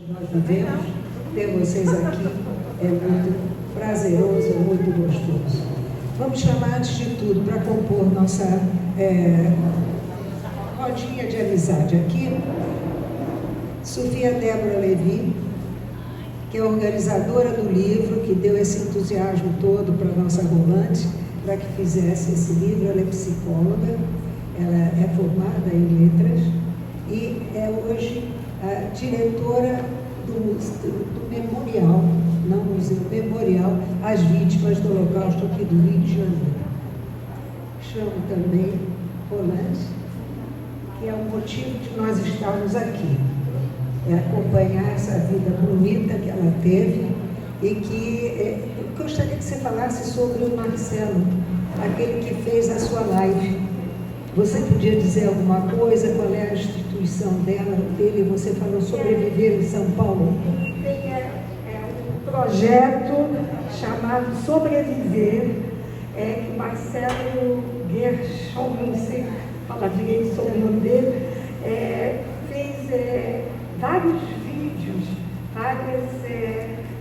nós vivemos, ter vocês aqui é muito prazeroso, é muito gostoso. Vamos chamar, antes de tudo, para compor nossa rodinha de amizade aqui, Sofia Débora Levi, que é organizadora do livro, que deu esse entusiasmo todo para a nossa Rolante, para que fizesse esse livro. Ela é psicóloga, ela é formada em letras e é hoje a diretora do memorial, não museu, memorial às vítimas do Holocausto aqui do Rio de Janeiro. Chamo também Rolante, que é o motivo de nós estarmos aqui, é acompanhar essa vida bonita que ela teve e que eu gostaria que você falasse sobre o Marcelo, aquele que fez a sua live. Você podia dizer alguma coisa? Qual é a instituição dele? Você falou sobreviver em São Paulo. Tem um projeto chamado Sobreviver, que Marcelo Gershon, não sei falar direito sobre o nome dele, fez vários vídeos, vários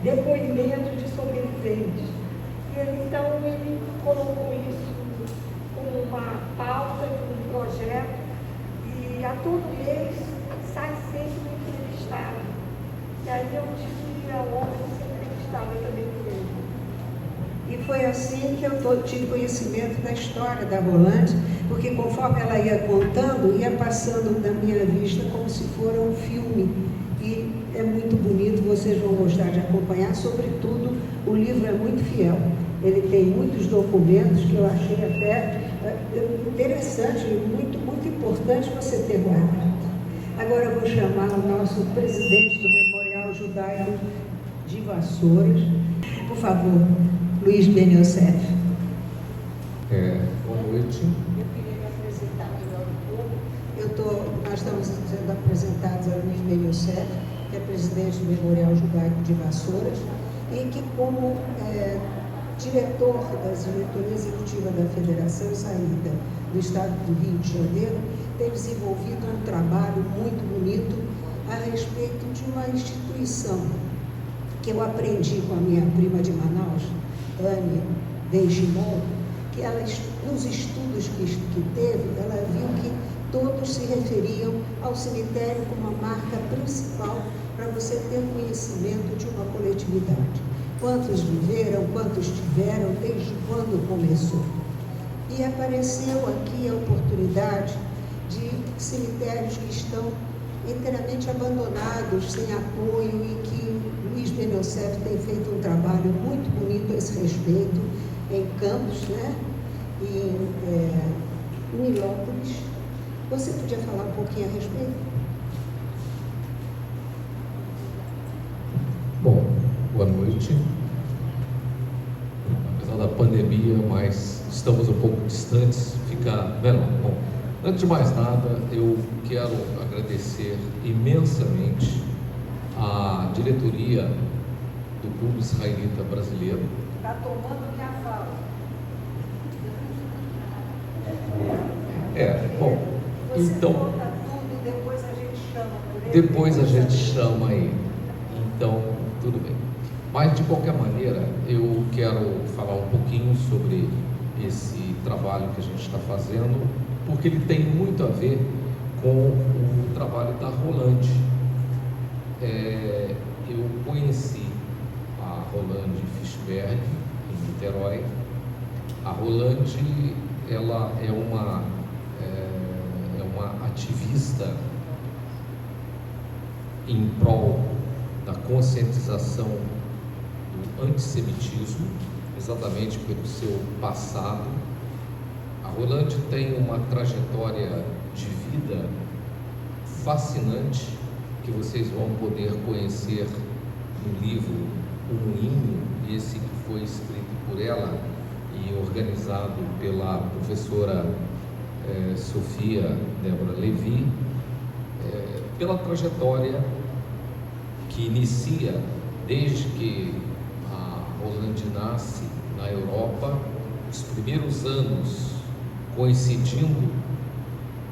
depoimentos de sobreviventes. Então ele colocou isso como uma pauta, um projeto, e a todo mês sai sempre um entrevistado. E aí eu tive a honra de ser entrevistada também por ele. E foi assim que eu tive conhecimento da história da Rolante, porque conforme ela ia contando, ia passando na minha vista como se fosse um filme. E é muito bonito, vocês vão gostar de acompanhar, sobretudo o livro é muito fiel. Ele tem muitos documentos que eu achei até interessante e muito, muito importante você ter guardado. Agora eu vou chamar o nosso presidente do Memorial Judaico de Vassouras. Por favor, Luiz Ben Yosef. Boa noite. Eu queria me apresentar melhor um pouco. Nós estamos sendo apresentados a Luiz Ben Yosef, que é presidente do Memorial Judaico de Vassouras, e que, como diretor da diretoria executiva da Federação Israelita do Estado do Rio de Janeiro, tem desenvolvido um trabalho muito bonito a respeito de uma instituição que eu aprendi com a minha prima de Manaus, Anne Benchimol, que ela, nos estudos que teve, ela viu que todos se referiam ao cemitério como a marca principal para você ter conhecimento de uma coletividade. Quantos viveram, quantos tiveram, desde quando começou. E apareceu aqui a oportunidade de cemitérios que estão inteiramente abandonados, sem apoio, e que Luiz Ben Yosef tem feito um trabalho muito bonito a esse respeito, em Campos, né? E em Nilópolis. Você podia falar um pouquinho a respeito? Bom, boa noite. Apesar da pandemia, mas estamos um pouco distantes, fica menor. Bom, antes de mais nada, eu quero agradecer imensamente à diretoria do Clube Israelita Brasileiro. Está tomando minha fala. Bom, Você então... conta tudo, depois a gente chama por ele. Depois a gente chama ele. Então, tudo bem. Mas, de qualquer maneira, eu quero falar um pouquinho sobre esse trabalho que a gente está fazendo, porque ele tem muito a ver com o trabalho da Rolante. Eu conheci a Rolante Fischberg, em Niterói. A Rolante, ela é uma ativista em prol da conscientização do antissemitismo, exatamente pelo seu passado. A Rolante tem uma trajetória de vida fascinante, que vocês vão poder conhecer no livro O Moinho, esse que foi escrito por ela e organizado pela professora Sofia Débora Levi, pela trajetória que inicia desde que a Rolante nasce na Europa, os primeiros anos coincidindo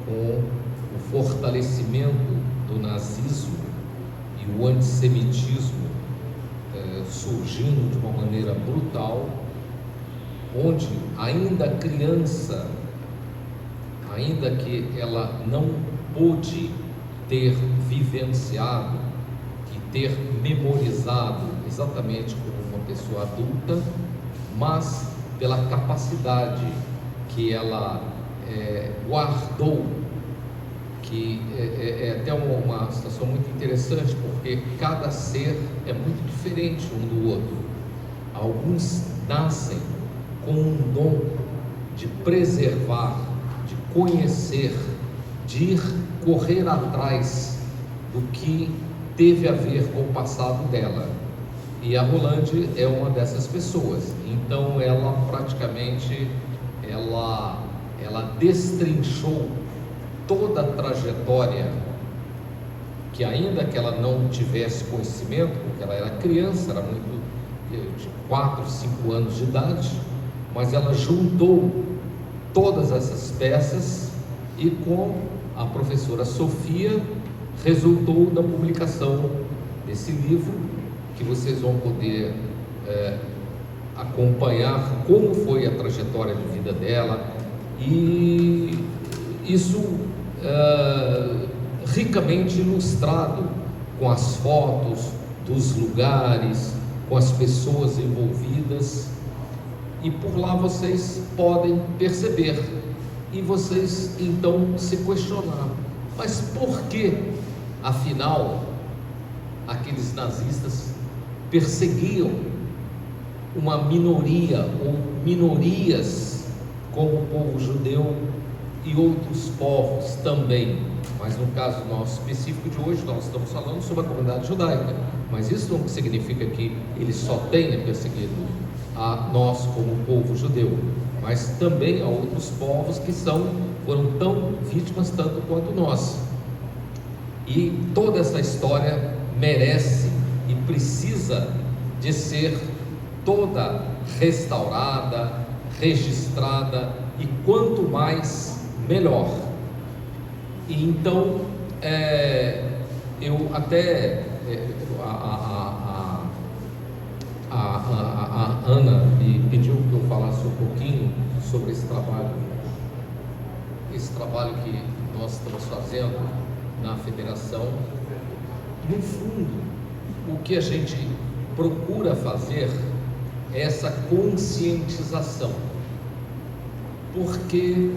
com o fortalecimento do nazismo e o antissemitismo surgindo de uma maneira brutal, onde ainda criança, ainda que ela não pôde ter vivenciado e ter memorizado exatamente como uma pessoa adulta, mas pela capacidade que ela guardou, que é até uma situação muito interessante, porque cada ser é muito diferente um do outro. Alguns nascem com um dom de preservar, de conhecer, de ir correr atrás do que teve a ver com o passado dela. E a Rolande é uma dessas pessoas. Então ela praticamente ela destrinchou toda a trajetória, que ainda que ela não tivesse conhecimento, porque ela era criança, era muito de 4, 5 anos de idade, mas ela juntou todas essas peças e com a professora Sofia resultou na publicação desse livro, que vocês vão poder acompanhar como foi a trajetória de vida dela, e isso ricamente ilustrado com as fotos dos lugares, com as pessoas envolvidas, e por lá vocês podem perceber e vocês então se questionar: mas por que, afinal, aqueles nazistas perseguiam uma minoria ou minorias como o povo judeu e outros povos também? Mas no caso nosso específico de hoje, nós estamos falando sobre a comunidade judaica, mas isso não significa que ele só tenha perseguido a nós como povo judeu, mas também a outros povos que foram tão vítimas tanto quanto nós. E toda essa história merece e precisa de ser toda restaurada, registrada, e quanto mais, melhor. E então, eu até, a Ana me pediu que eu falasse um pouquinho sobre esse trabalho que nós estamos fazendo na federação. No fundo, o que a gente procura fazer é essa conscientização, porque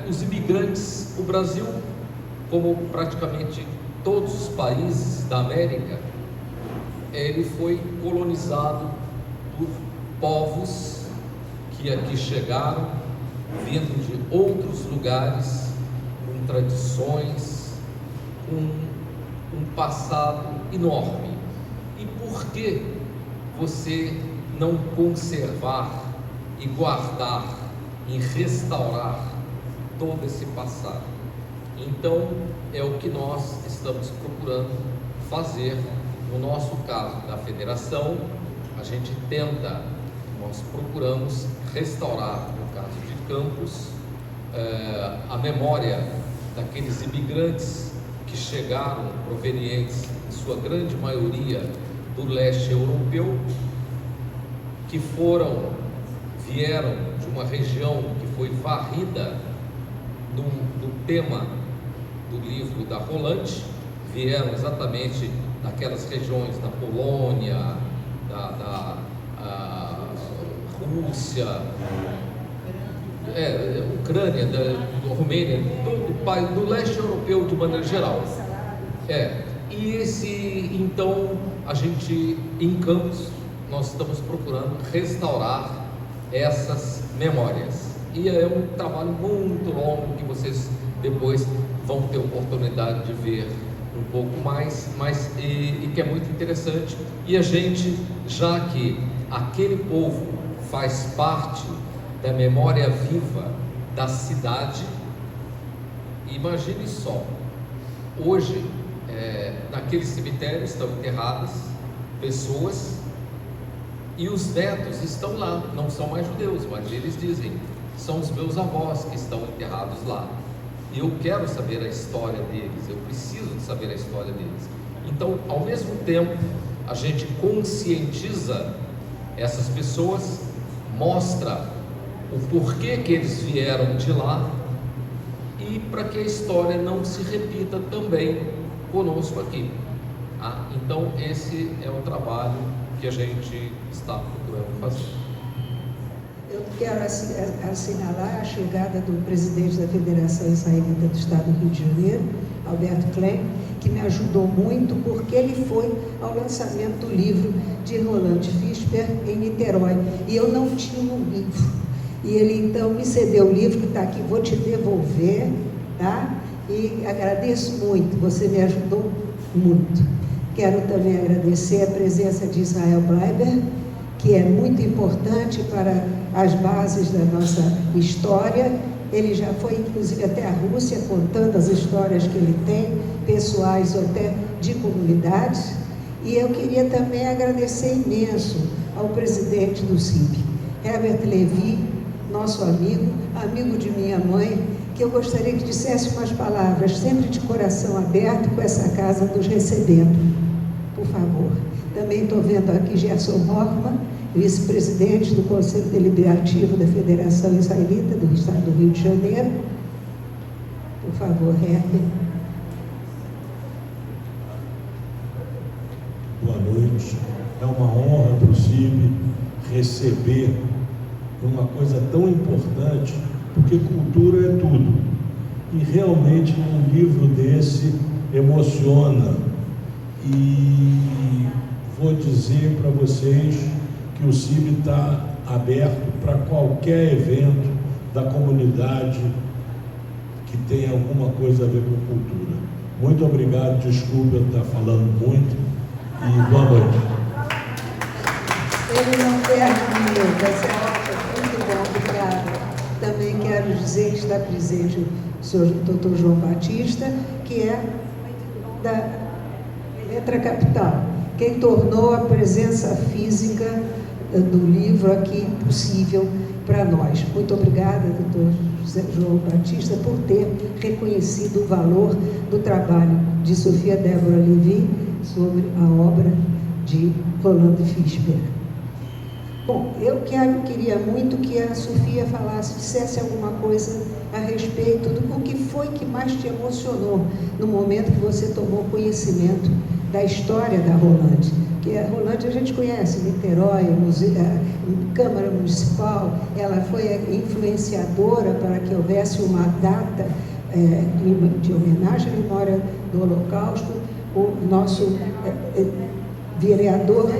os imigrantes, o Brasil, como praticamente todos os países da América, ele foi colonizado por povos que aqui chegaram, vindo de outros lugares, com tradições, com um passado enorme. E por que você não conservar e guardar e restaurar todo esse passado? Então é o que nós estamos procurando fazer. No nosso caso da federação, a gente nós procuramos restaurar, no caso de Campos, a memória daqueles imigrantes que chegaram, provenientes, em sua grande maioria, do leste europeu, que vieram de uma região que foi varrida no tema do livro da Rolande, vieram exatamente daquelas regiões da Polônia, da Rússia, Ucrânia, da Romênia, do leste europeu de maneira geral. E então, a gente, em Campos, nós estamos procurando restaurar essas memórias. E é um trabalho muito longo que vocês depois vão ter oportunidade de ver um pouco mais, e que é muito interessante. E a gente, já que aquele povo faz parte da memória viva da cidade, imagine só, hoje naquele cemitério estão enterradas pessoas e os netos estão lá, não são mais judeus, mas eles dizem: são os meus avós que estão enterrados lá. Eu quero saber a história deles, eu preciso de saber a história deles. Então, ao mesmo tempo, a gente conscientiza essas pessoas, mostra o porquê que eles vieram de lá e para que a história não se repita também conosco aqui. Então, esse é o trabalho que a gente está procurando fazer. Eu quero assinalar a chegada do presidente da Federação Israelita do Estado do Rio de Janeiro, Alberto Klein, que me ajudou muito, porque ele foi ao lançamento do livro de Roland Fischer em Niterói, e eu não tinha um livro, e ele então me cedeu o livro, que está aqui, vou te devolver, tá? E agradeço muito, você me ajudou muito. Quero também agradecer a presença de Israel Bleiber, que é muito importante para as bases da nossa história. Ele já foi, inclusive, até a Rússia, contando as histórias que ele tem, pessoais ou até de comunidades. E eu queria também agradecer imenso ao presidente do CIB, Herbert Levi, nosso amigo, amigo de minha mãe, que eu gostaria que dissesse umas palavras, sempre de coração aberto, com essa casa nos recebendo, por favor. Também estou vendo aqui Gerson Hoffmann, vice-presidente do Conselho Deliberativo da Federação Israelita do Estado do Rio de Janeiro. Por favor, Herbert. Boa noite. É uma honra para o CIB receber uma coisa tão importante, porque cultura é tudo. E realmente um livro desse emociona. E vou dizer para vocês que o CIB está aberto para qualquer evento da comunidade que tenha alguma coisa a ver com cultura. Muito obrigado, desculpa eu estar falando muito, e boa noite. Ele não perde muito bom, obrigada. Também quero dizer que está presente o senhor Dr. João Batista, que é da Letra Capital, quem tornou a presença física do livro aqui possível para nós. Muito obrigada, doutor João Batista, por ter reconhecido o valor do trabalho de Sofia Débora Levi sobre a obra de Roland Fischer. Bom, eu queria muito que a Sofia dissesse alguma coisa a respeito do que foi que mais te emocionou no momento que você tomou conhecimento da história da Roland. Que a Roland a gente conhece, Niterói, Câmara Municipal, ela foi influenciadora para que houvesse uma data de homenagem à memória do Holocausto. O nosso vereador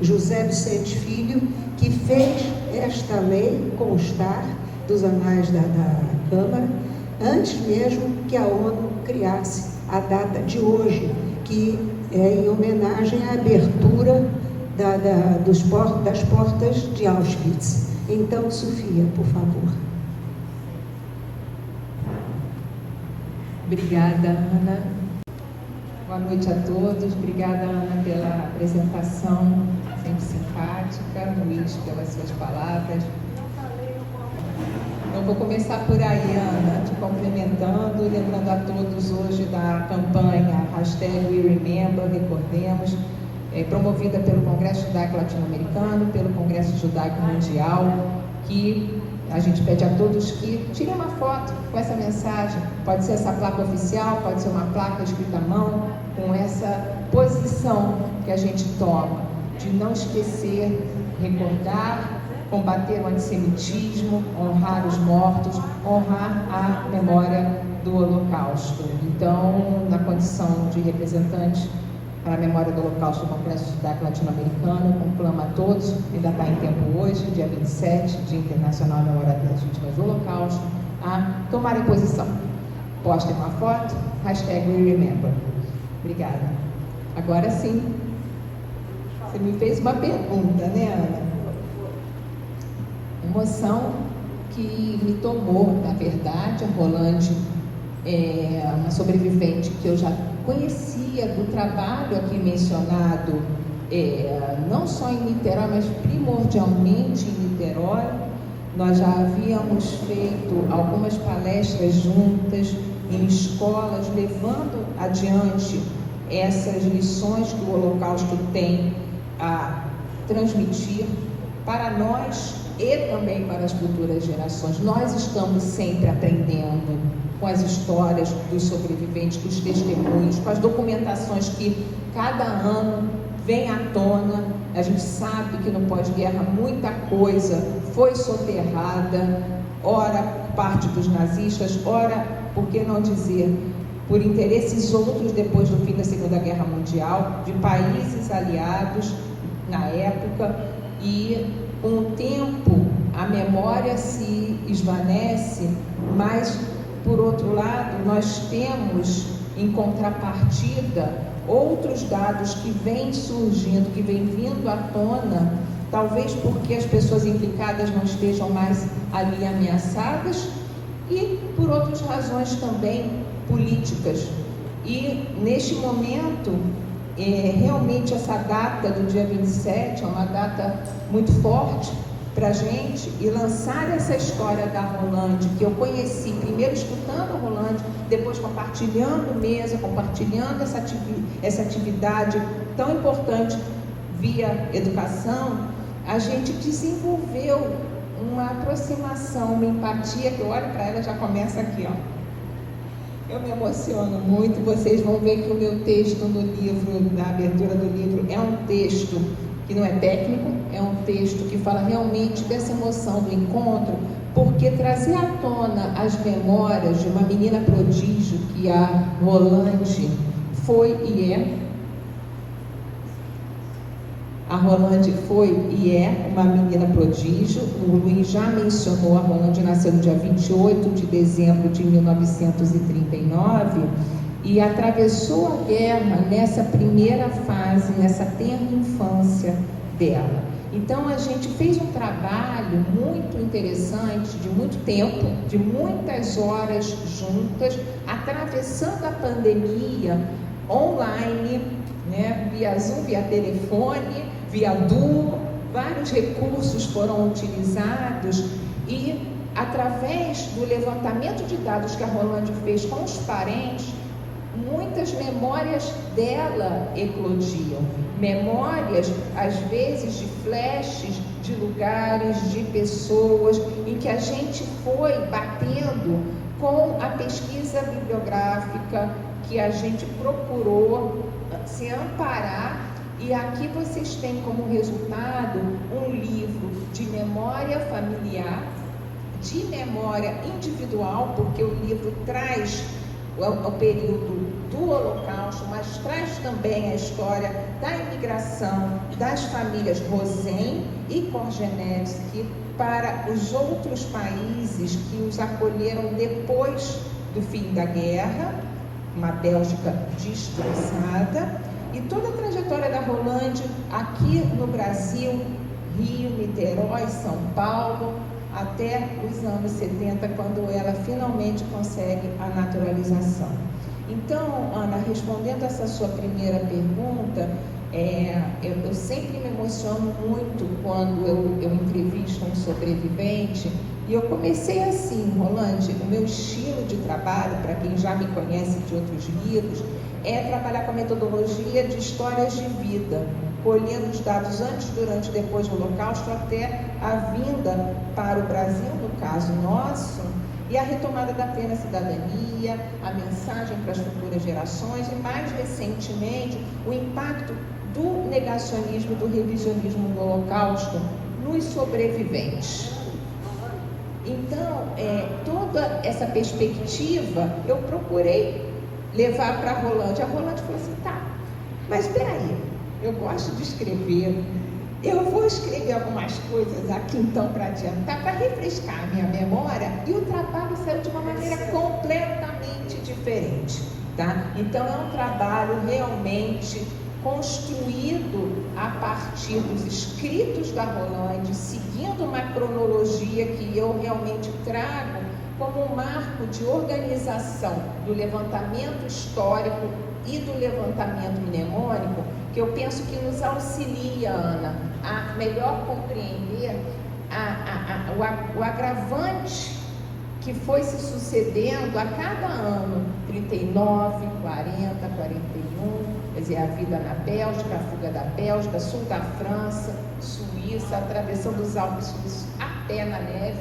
José Vicente Filho, que fez esta lei constar dos anais da Câmara, antes mesmo que a ONU criasse a data de hoje, que é em homenagem à abertura das portas de Auschwitz. Então, Sofia, por favor. Obrigada, Ana. Boa noite a todos. Obrigada, Ana, pela apresentação, sempre simpática. Luiz, pelas suas palavras. Eu vou começar por aí, Ana, te complementando, lembrando a todos hoje da campanha #WeRemember, recordemos, promovida pelo Congresso Judaico Latino-Americano, pelo Congresso Judaico Mundial, que a gente pede a todos que tirem uma foto com essa mensagem. Pode ser essa placa oficial, pode ser uma placa escrita à mão, com essa posição que a gente toma, de não esquecer, recordar, combater o antissemitismo, honrar os mortos, honrar a memória do Holocausto. Então, na condição de representante para a memória do Holocausto do Congresso Judaico Latino-Americano, eu conclamo a todos, ainda está em tempo hoje, dia 27, Dia Internacional da Memória das Vítimas do Holocausto, a tomarem posição. Postem uma foto, #WeRemember. Obrigada. Agora sim, você me fez uma pergunta, né, Ana? Emoção que me tomou, na verdade. A Roland é uma sobrevivente que eu já conhecia do trabalho aqui mencionado, não só em Niterói, mas primordialmente em Niterói. Nós já havíamos feito algumas palestras juntas em escolas, levando adiante essas lições que o Holocausto tem a transmitir para nós e também para as futuras gerações. Nós estamos sempre aprendendo com as histórias dos sobreviventes, com os testemunhos, com as documentações que cada ano vem à tona. A gente sabe que no pós-guerra muita coisa foi soterrada, ora por parte dos nazistas, ora, por que não dizer, por interesses outros depois do fim da Segunda Guerra Mundial, de países aliados na época, e com o tempo a memória se esvanece, mas por outro lado nós temos em contrapartida outros dados que vêm surgindo, que vêm vindo à tona, talvez porque as pessoas implicadas não estejam mais ali ameaçadas e por outras razões também políticas. E neste momento, realmente essa data do dia 27 é uma data muito forte para a gente, e lançar essa história da Rolande, que eu conheci primeiro escutando a Rolande, depois compartilhando mesa, compartilhando essa atividade tão importante via educação, a gente desenvolveu uma aproximação, uma empatia, que eu olho para ela e já começa aqui, ó. Eu me emociono muito. Vocês vão ver que o meu texto no livro, na abertura do livro, é um texto que não é técnico, é um texto que fala realmente dessa emoção do encontro, porque trazer à tona as memórias de uma menina prodígio que a Rolande foi e é. A Rolande foi e é uma menina prodígio. O Luiz já mencionou, a Rolande nasceu no dia 28 de dezembro de 1939 e atravessou a guerra nessa primeira fase, nessa tenra infância dela. Então a gente fez um trabalho muito interessante, de muito tempo, de muitas horas juntas, atravessando a pandemia online, né, via Zoom, via telefone, via Duo, vários recursos foram utilizados e através do levantamento de dados que a Rolande fez com os parentes, muitas memórias dela eclodiam, memórias às vezes de flashes, de lugares, de pessoas, em que a gente foi batendo com a pesquisa bibliográfica que a gente procurou se amparar. E aqui vocês têm como resultado um livro de memória familiar, de memória individual, porque o livro traz o período do Holocausto, mas traz também a história da imigração das famílias Rosen e Korzenevsky para os outros países que os acolheram depois do fim da guerra, uma Bélgica destroçada. E toda a trajetória da Rolande aqui no Brasil, Rio, Niterói, São Paulo, até os anos 70, quando ela finalmente consegue a naturalização. Então, Ana, respondendo essa sua primeira pergunta, eu sempre me emociono muito quando eu entrevisto um sobrevivente. E eu comecei assim, Rolande, o meu estilo de trabalho, para quem já me conhece de outros livros, é trabalhar com a metodologia de histórias de vida, colhendo os dados antes, durante e depois do Holocausto, até a vinda para o Brasil, no caso nosso, e a retomada da plena cidadania, a mensagem para as futuras gerações e, mais recentemente, o impacto do negacionismo, do revisionismo do Holocausto nos sobreviventes. Então, toda essa perspectiva eu procurei levar para a Rolande. A Rolande falou assim, tá, mas espera aí, eu gosto de escrever, eu vou escrever algumas coisas aqui então para adiantar, para refrescar a minha memória, e o trabalho saiu de uma maneira completamente diferente, tá? Então é um trabalho realmente construído a partir dos escritos da Rolande, seguindo uma cronologia que eu realmente trago como um marco de organização do levantamento histórico e do levantamento mnemônico, que eu penso que nos auxilia, Ana, a melhor compreender o agravante que foi se sucedendo a cada ano, 39, 40, 41, quer dizer, a vida na Bélgica, a fuga da Bélgica, sul da França, Suíça, atravessando os Alpes suíços a pé na neve,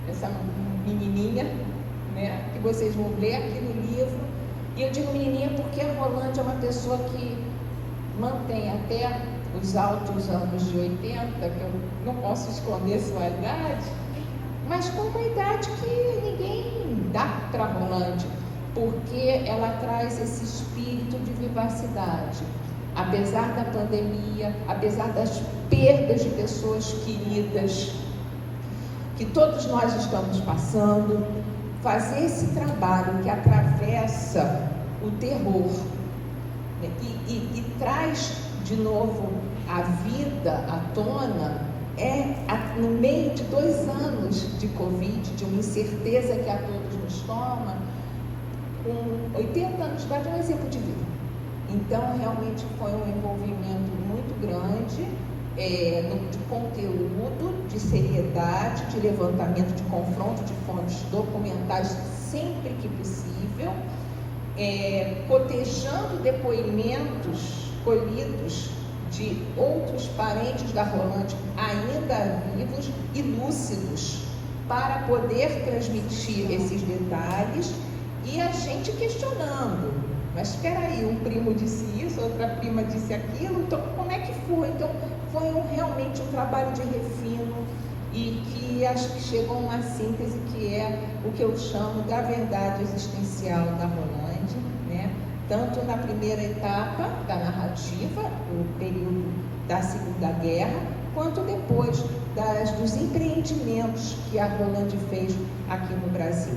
essa menininha, né, que vocês vão ler aqui no livro. E eu digo menininha porque a Rolândia é uma pessoa que mantém até os altos anos de 80, que eu não posso esconder sua idade, mas com uma idade que ninguém dá para a Rolândia, porque ela traz esse espírito de vivacidade. Apesar da pandemia, apesar das perdas de pessoas queridas, que todos nós estamos passando, fazer esse trabalho que atravessa o terror, né, e traz de novo a vida à tona, no meio de 2 anos de Covid, de uma incerteza que a todos nos toma, com 80 anos de idade, é um exemplo de vida. Então, realmente foi um envolvimento muito grande, de conteúdo, de seriedade, de levantamento, de confronto de fontes documentais sempre que possível, cotejando depoimentos colhidos de outros parentes da Rolândia ainda vivos e lúcidos, para poder transmitir esses detalhes, e a gente questionando. Mas espera aí, um primo disse isso, outra prima disse aquilo, então como é que foi? Então foi realmente um trabalho de refino, e que acho que chegou a uma síntese que é o que eu chamo da verdade existencial da Rolândia, né? Tanto na primeira etapa da narrativa, o período da Segunda Guerra, quanto depois dos empreendimentos que a Rolândia fez aqui no Brasil.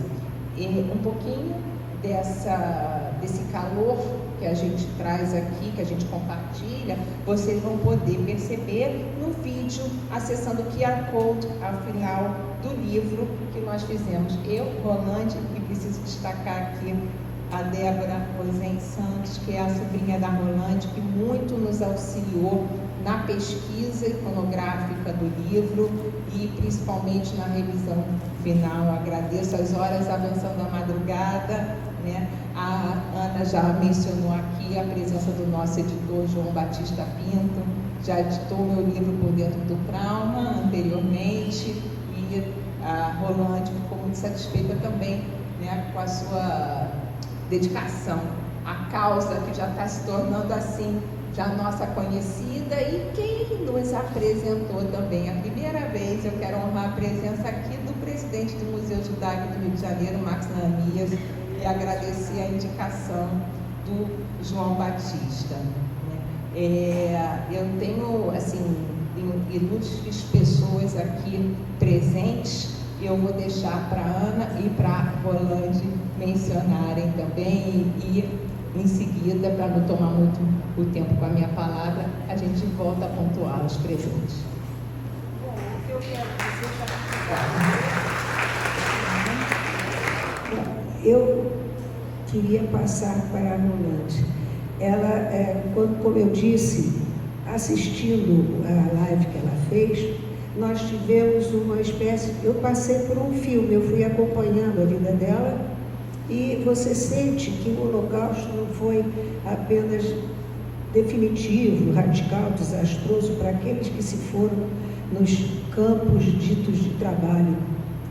E um pouquinho desse calor que a gente traz aqui, que a gente compartilha, vocês vão poder perceber no vídeo, acessando o QR Code ao final do livro que nós fizemos. Eu, Rolândia, e preciso destacar aqui a Débora Rosen Santos, que é a sobrinha da Rolândia, que muito nos auxiliou na pesquisa iconográfica do livro e principalmente na revisão final. Agradeço as horas avançando a madrugada, né? A Ana já mencionou aqui a presença do nosso editor João Batista Pinto, já editou meu livro Por Dentro do Trauma anteriormente, e a Rolândia ficou muito satisfeita também, né, com a sua dedicação à causa, que já está se tornando assim já nossa conhecida, e quem nos apresentou também a primeira vez. Eu quero honrar a presença aqui do presidente do Museu Judaico do Rio de Janeiro, Max Nahamias, e agradecer a indicação do João Batista. Eu tenho, assim, ilustres pessoas aqui presentes. Eu vou deixar para a Ana e para a Rolândia mencionarem também, e em seguida, para não tomar muito o tempo com a minha palavra, a gente volta a pontuar os presentes. Bom, o que eu quero dizer Eu queria passar para a Rolândia. Ela, como eu disse, assistindo a live que ela fez, nós tivemos uma espécie... Eu passei por um filme, eu fui acompanhando a vida dela, e você sente que o Holocausto não foi apenas definitivo, radical, desastroso para aqueles que se foram nos campos ditos de trabalho,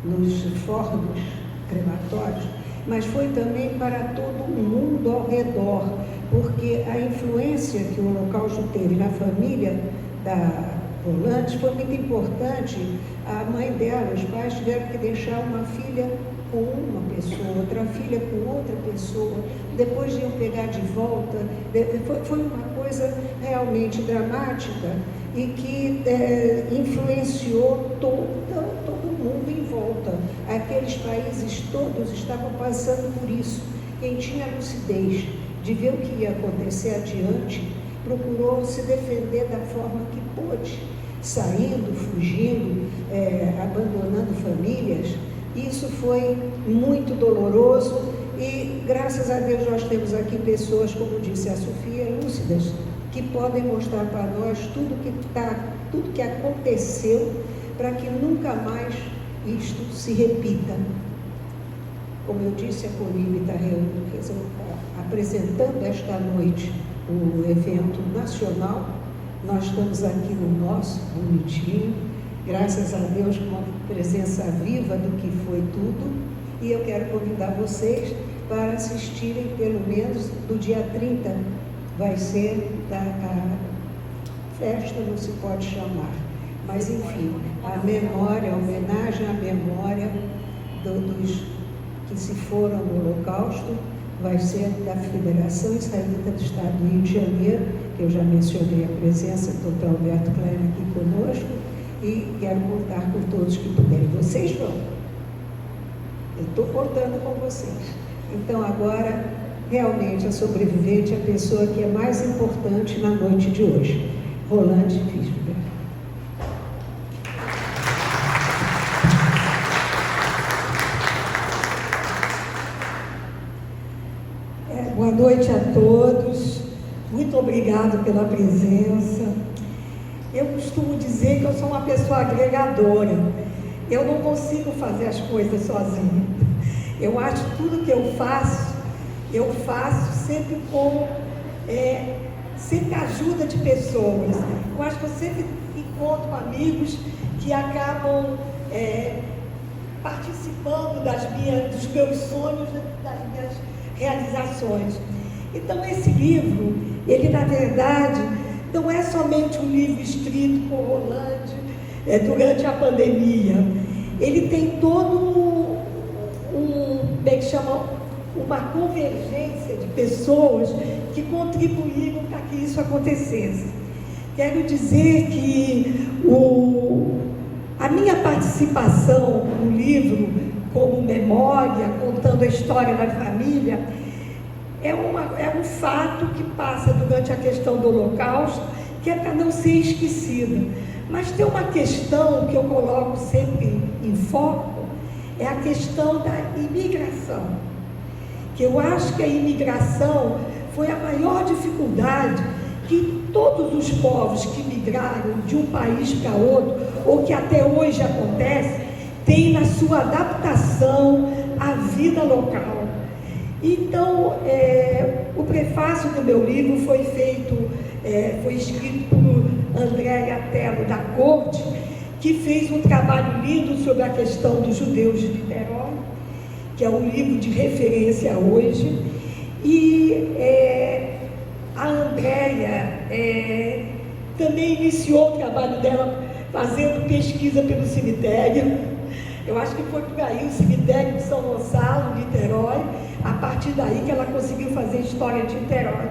nos fornos crematórios, mas foi também para todo o mundo ao redor, porque a influência que o Holocausto teve na família da Rolândia foi muito importante. A mãe dela, os pais tiveram que deixar uma filha com uma pessoa, outra filha com outra pessoa, depois iam pegar de volta. Foi uma coisa realmente dramática e que influenciou todo mundo em volta. Aqueles países todos estavam passando por isso. Quem tinha lucidez de ver o que ia acontecer adiante, procurou se defender da forma que pôde, saindo, fugindo, abandonando famílias. Isso foi muito doloroso e, graças a Deus, nós temos aqui pessoas, como disse a Sofia, lúcidas, que podem mostrar para nós tudo que aconteceu, para que nunca mais isto se repita. Como eu disse, a Colib está apresentando esta noite o evento nacional. Nós estamos aqui no nosso, bonitinho, graças a Deus, com uma presença viva do que foi tudo. E eu quero convidar vocês para assistirem, pelo menos, do dia 30, vai ser a festa, não se pode chamar. Mas, enfim, a memória, a homenagem à memória dos que se foram no Holocausto, vai ser da Federação Israelita do Estado do Rio de Janeiro, que eu já mencionei a presença do Dr. Alberto Klein aqui conosco, e quero contar com todos que puderem. Vocês vão. Eu estou contando com vocês. Então, agora, realmente, a sobrevivente é a pessoa que é mais importante na noite de hoje. Rolande Fischer. Boa noite a todos, muito obrigado pela presença. Eu costumo dizer que eu sou uma pessoa agregadora, eu não consigo fazer as coisas sozinha. Eu acho que tudo que eu faço sempre com sempre a ajuda de pessoas. Eu acho que eu sempre encontro amigos que acabam participando dos meus sonhos, das minhas realizações. Então, esse livro, ele na verdade não é somente um livro escrito por Rolande durante a pandemia. Ele tem todo uma convergência de pessoas que contribuíram para que isso acontecesse. Quero dizer que a minha participação no livro, como memória, contando a história da família, é um fato que passa durante a questão do Holocausto, que é para não ser esquecida. Mas tem uma questão que eu coloco sempre em foco, é a questão da imigração. Que eu acho que a imigração foi a maior dificuldade que todos os povos que migraram de um país para outro, ou que até hoje acontece, têm na sua adaptação à vida local. Então, o prefácio do meu livro foi escrito por Andréia Tello da Corte, que fez um trabalho lindo sobre a questão dos judeus de Niterói, que é um livro de referência hoje. E a Andréia também iniciou o trabalho dela fazendo pesquisa pelo cemitério. Eu acho que foi por aí o cemitério de São Gonçalo, Niterói, a partir daí que ela conseguiu fazer história de Niterói.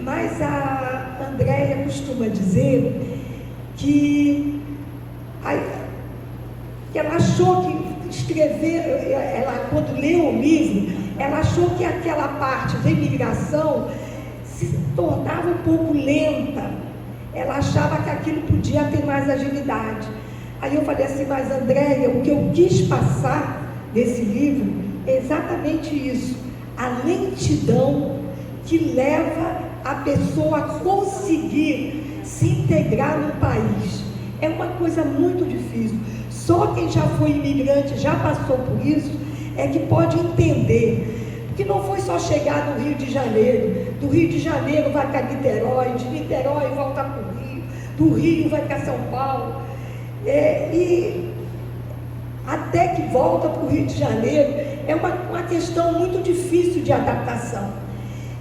Mas a Andréia costuma dizer que ela achou que escrever, quando leu o livro, ela achou que aquela parte da imigração se tornava um pouco lenta. Ela achava que aquilo podia ter mais agilidade. Aí eu falei assim, mas Andréia, o que eu quis passar nesse livro é exatamente isso, a lentidão que leva a pessoa a conseguir se integrar no país. É uma coisa muito difícil. Só quem já foi imigrante, já passou por isso, é que pode entender. Porque não foi só chegar no Rio de Janeiro, do Rio de Janeiro vai para Niterói, de Niterói volta para o Rio, do Rio vai para São Paulo, e até que volta para o Rio de Janeiro, é uma questão muito difícil de adaptação.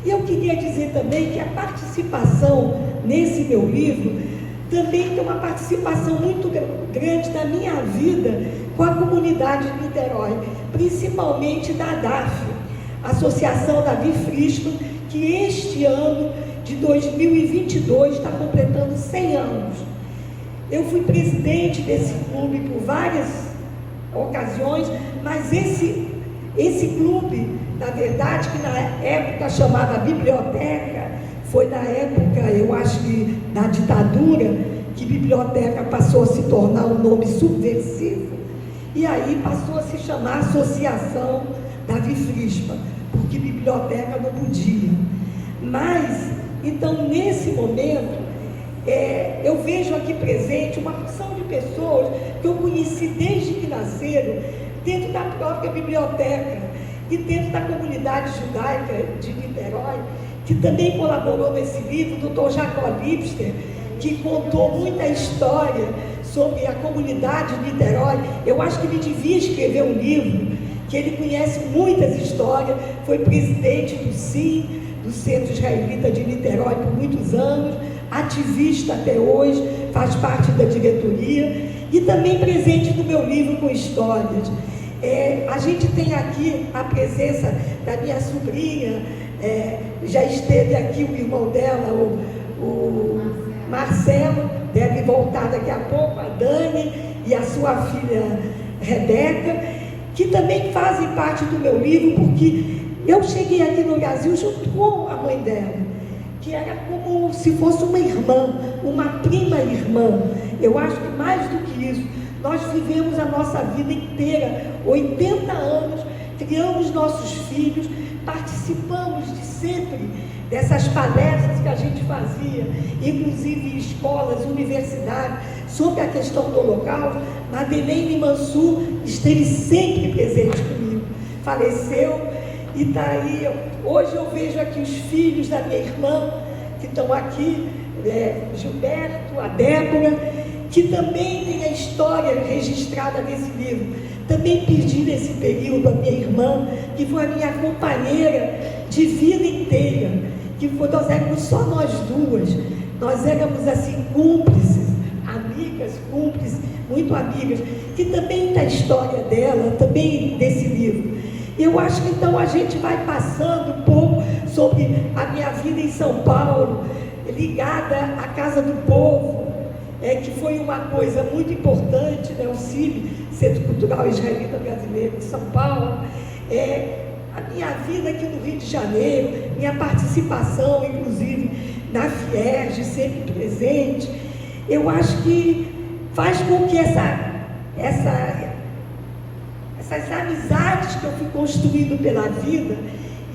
E eu queria dizer também que a participação nesse meu livro também tem uma participação muito grande da minha vida com a comunidade de Niterói, principalmente da ADAF, Associação Davi Frischmann, que este ano de 2022 está completando 100 anos. Eu fui presidente desse clube por várias ocasiões, mas esse clube, na verdade, que na época chamava biblioteca, foi na época, eu acho que na ditadura, que biblioteca passou a se tornar um nome subversivo, e aí passou a se chamar Associação Davi Frischmann, porque biblioteca não podia. Mas, então, nesse momento, eu vejo aqui presente uma porção de pessoas que eu conheci desde que nasceram, dentro da própria biblioteca. e dentro da comunidade judaica de Niterói, que também colaborou nesse livro, o Dr. Jacó Lipster, que contou muita história sobre a comunidade de Niterói. Eu acho que ele devia escrever um livro, que ele conhece muitas histórias, foi presidente do CIM, do Centro Israelita de Niterói, por muitos anos, ativista até hoje, faz parte da diretoria, e também presente no meu livro com histórias. A gente tem aqui a presença da minha sobrinha, já esteve aqui o irmão dela, o Marcelo, deve voltar daqui a pouco, a Dani e a sua filha Rebeca, que também fazem parte do meu livro, porque eu cheguei aqui no Brasil junto com a mãe dela, que era como se fosse uma irmã, uma prima irmã. Eu acho que mais do que isso, nós vivemos a nossa vida inteira, 80 anos, criamos nossos filhos, participamos de sempre dessas palestras que a gente fazia, inclusive em escolas, universidades, sobre a questão do Holocausto. Madeleine Mansur esteve sempre presente comigo, faleceu e está aí. Hoje eu vejo aqui os filhos da minha irmã, que estão aqui, Gilberto, a Débora, que também tem a história registrada nesse livro. Também perdi nesse período a minha irmã, que foi a minha companheira de vida inteira, nós éramos só nós duas, nós éramos assim cúmplices, amigas, cúmplices, muito amigas, que também está a história dela, também desse livro. Eu acho que então a gente vai passando um pouco sobre a minha vida em São Paulo, ligada à Casa do Povo, que foi uma coisa muito importante, o CIB, Centro Cultural Israelita Brasileiro de São Paulo, a minha vida aqui no Rio de Janeiro, minha participação, inclusive, na Fierj, sempre presente, eu acho que faz com que essas amizades que eu fui construindo pela vida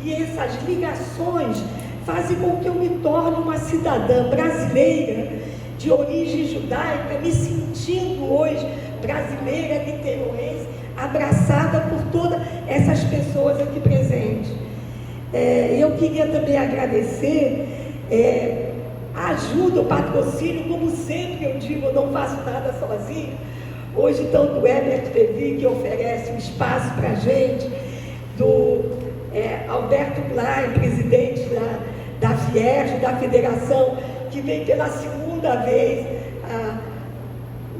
e essas ligações fazem com que eu me torne uma cidadã brasileira de origem judaica, me sentindo hoje brasileira, niteroense, abraçada por todas essas pessoas aqui presentes. Eu queria também agradecer a ajuda, o patrocínio, como sempre eu digo, eu não faço nada sozinho. Hoje, então, do Herbert Levi, que oferece um espaço para a gente, do Alberto Klein, presidente da Fierj, da Federação, que vem pela segunda vez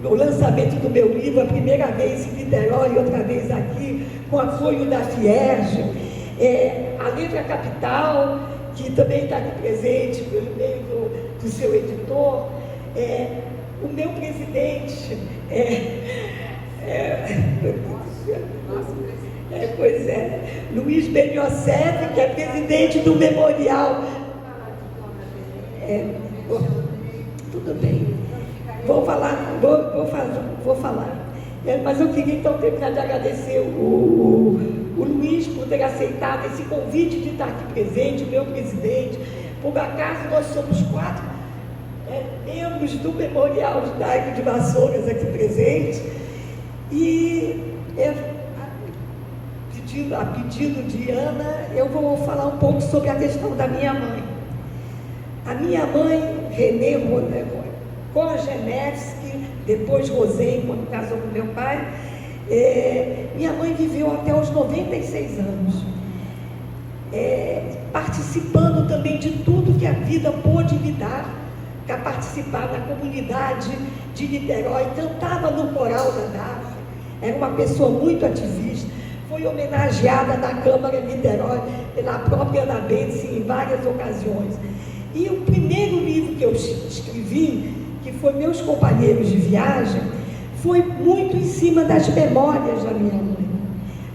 o lançamento do meu livro, a primeira vez em Niterói e outra vez aqui, com apoio da Fierj, a Letra Capital, que também está aqui presente pelo meio do seu editor, o meu presidente, Luiz Beniossef, que é presidente do Memorial. Tudo bem. Vou falar. Mas eu queria então terminar de agradecer o Luiz por ter aceitado esse convite de estar aqui presente, o meu presidente. Por acaso nós somos 4 membros do Memorial Judaico de Vassouras aqui presentes. E a pedido de Ana, eu vou falar um pouco sobre a questão da minha mãe. A minha mãe, Renê Korzenevski, depois Rosen, quando casou com meu pai, minha mãe viveu até os 96 anos, participando também de tudo que a vida pôde me dar, para participar da comunidade de Niterói, cantava no coral da DAF, era uma pessoa muito ativista, foi homenageada na Câmara de Niterói pela própria Ana Bentz em várias ocasiões. E o primeiro livro que eu escrevi, que foi Meus Companheiros de Viagem, foi muito em cima das memórias da minha mãe.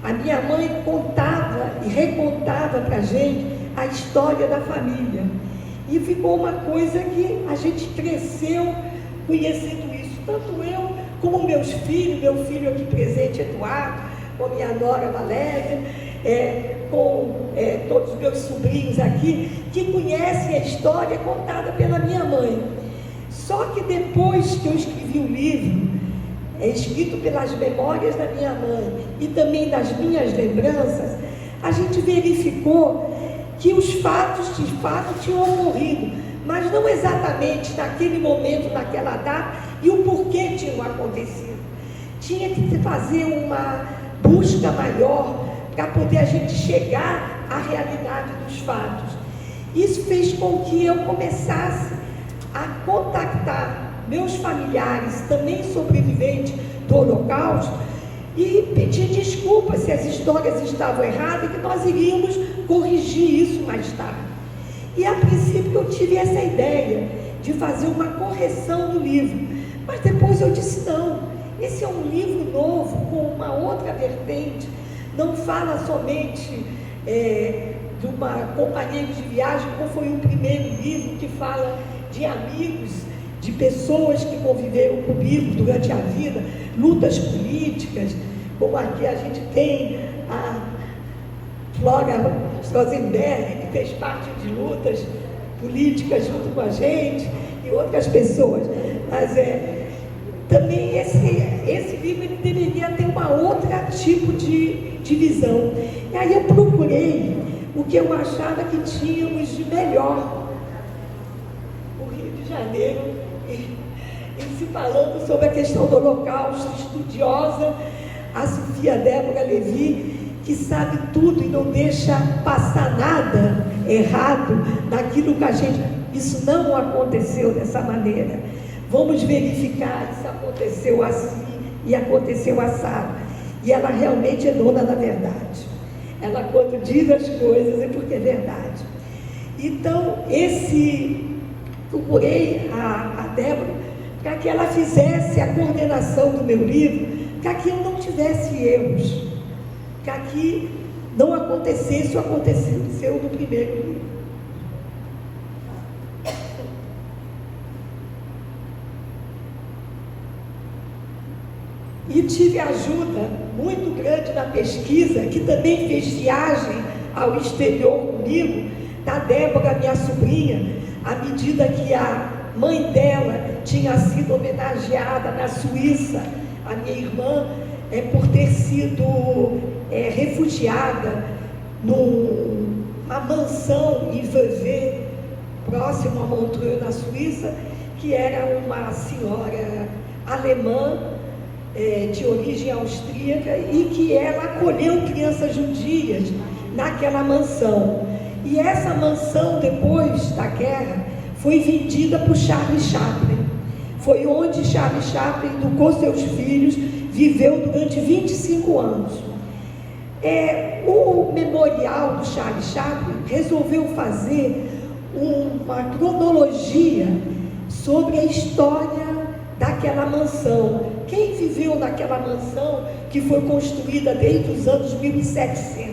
A minha mãe contava e recontava para a gente a história da família. E ficou uma coisa que a gente cresceu conhecendo isso. Tanto eu como meus filhos, meu filho aqui presente, Eduardo, com minha nora Valéria, com todos os meus sobrinhos aqui, que conhecem a história contada pela minha mãe. Só que depois que eu escrevi o livro, escrito pelas memórias da minha mãe e também das minhas lembranças, a gente verificou que os fatos de fato tinham ocorrido, mas não exatamente naquele momento, naquela data, e o porquê tinham acontecido. Tinha que fazer uma busca maior para poder a gente chegar à realidade dos fatos. Isso fez com que eu começasse a contactar meus familiares, também sobreviventes do Holocausto, e pedir desculpas se as histórias estavam erradas e que nós iríamos corrigir isso mais tarde. E a princípio eu tive essa ideia de fazer uma correção do livro, mas depois eu disse não, esse é um livro novo, com uma outra vertente, não fala somente de uma companhia de viagem, como foi o primeiro livro, que fala de amigos, de pessoas que conviveram comigo durante a vida, lutas políticas, como aqui a gente tem a Flora Rosenberg, que fez parte de lutas políticas junto com a gente, e outras pessoas. Mas também esse livro ele deveria ter uma outra tipo de visão. E aí eu procurei o que eu achava que tínhamos de melhor. O Rio de Janeiro, em se falando sobre a questão do Holocausto, estudiosa, a Sofia Débora Levi, que sabe tudo e não deixa passar nada errado naquilo que a gente... Isso não aconteceu dessa maneira. Vamos verificar se aconteceu assim e aconteceu assado. E ela realmente é dona da verdade. Ela, quando diz as coisas, é porque é verdade. Então, procurei a Débora para que ela fizesse a coordenação do meu livro, para que eu não tivesse erros, para que não acontecesse o que aconteceu no primeiro livro. E tive ajuda muito grande na pesquisa, que também fez viagem ao exterior comigo, da Débora, minha sobrinha, à medida que a mãe dela tinha sido homenageada na Suíça, a minha irmã, por ter sido refugiada numa mansão em Vevey, próximo a Montreux, na Suíça, que era uma senhora alemã, de origem austríaca, e que ela acolheu crianças judias naquela mansão. E essa mansão, depois da guerra, foi vendida por Charlie Chaplin. Foi onde Charlie Chaplin educou seus filhos, viveu durante 25 anos. O memorial do Charlie Chaplin resolveu fazer uma cronologia sobre a história daquela mansão. Quem viveu naquela mansão que foi construída desde os anos 1700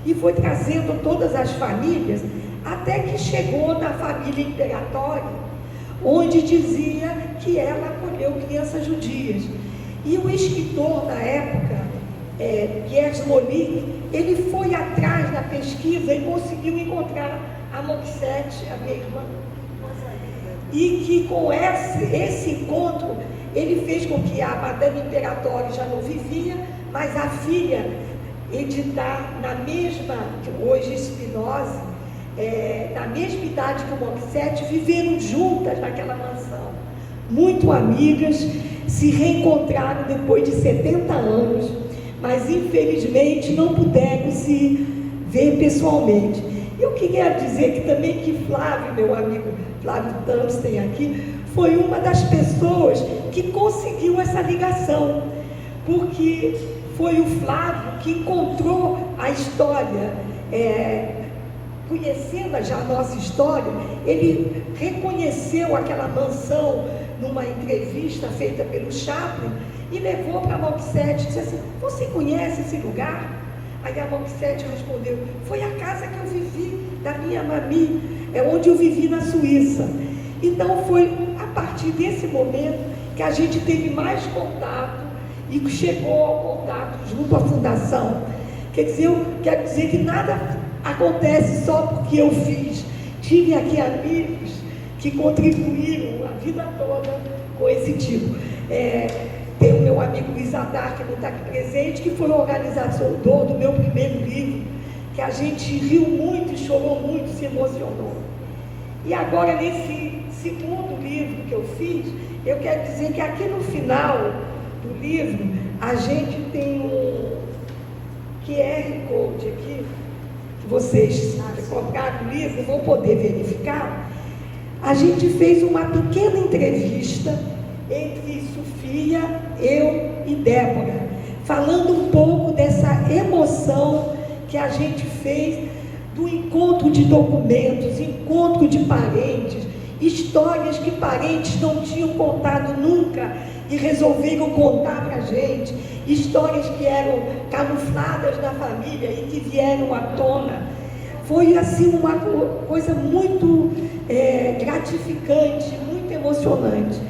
e foi trazendo todas as famílias até que chegou na família imperatória, onde dizia que ela acolheu crianças judias. E o escritor da época, Pierre Monique, ele foi atrás da pesquisa e conseguiu encontrar a Moxette, a minha irmã, e que com esse encontro ele fez com que a Madame Imperatória já não vivia, mas a filha editar na mesma, hoje Spinoza, na mesma idade que o Moxette, viveram juntas naquela mansão, muito amigas, se reencontraram depois de 70 anos, mas infelizmente não puderam se ver pessoalmente. Eu queria dizer que também que Flávio, meu amigo Flávio Tamsten aqui, foi uma das pessoas que conseguiu essa ligação, porque foi o Flávio que encontrou a história, conhecendo já a nossa história, ele reconheceu aquela mansão numa entrevista feita pelo Chaplin e levou para a Moxette e disse assim: você conhece esse lugar? Aí a Moxette respondeu: foi a casa que eu vivi, da minha mami, onde eu vivi na Suíça. Então foi a partir desse momento que a gente teve mais contato e chegou ao contato junto à fundação. Quer dizer, eu quero dizer que nada acontece só porque eu fiz. Tive aqui amigos que contribuíram a vida toda com esse tipo. Tem o meu amigo Luiz Adar, que não está aqui presente, que foi o organizador do meu primeiro livro, que a gente riu muito, chorou muito, se emocionou. E agora, nesse segundo livro que eu fiz, eu quero dizer que aqui no final do livro, a gente tem um QR Code aqui, que vocês que compraram o livro vão poder verificar. A gente fez uma pequena entrevista entre Sofia, eu e Débora, falando um pouco dessa emoção que a gente fez do encontro de documentos, encontro de parentes, histórias que parentes não tinham contado nunca e resolveram contar para a gente, histórias que eram camufladas na família e que vieram à tona. Foi assim uma coisa muito gratificante, muito emocionante.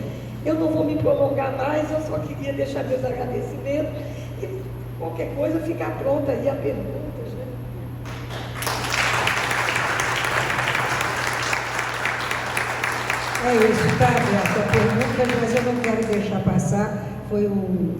Eu não vou me prolongar mais, eu só queria deixar meus agradecimentos e qualquer coisa ficar pronta aí a perguntas, né? É isso, tá, Beata? A pergunta, mas eu não quero deixar passar, foi um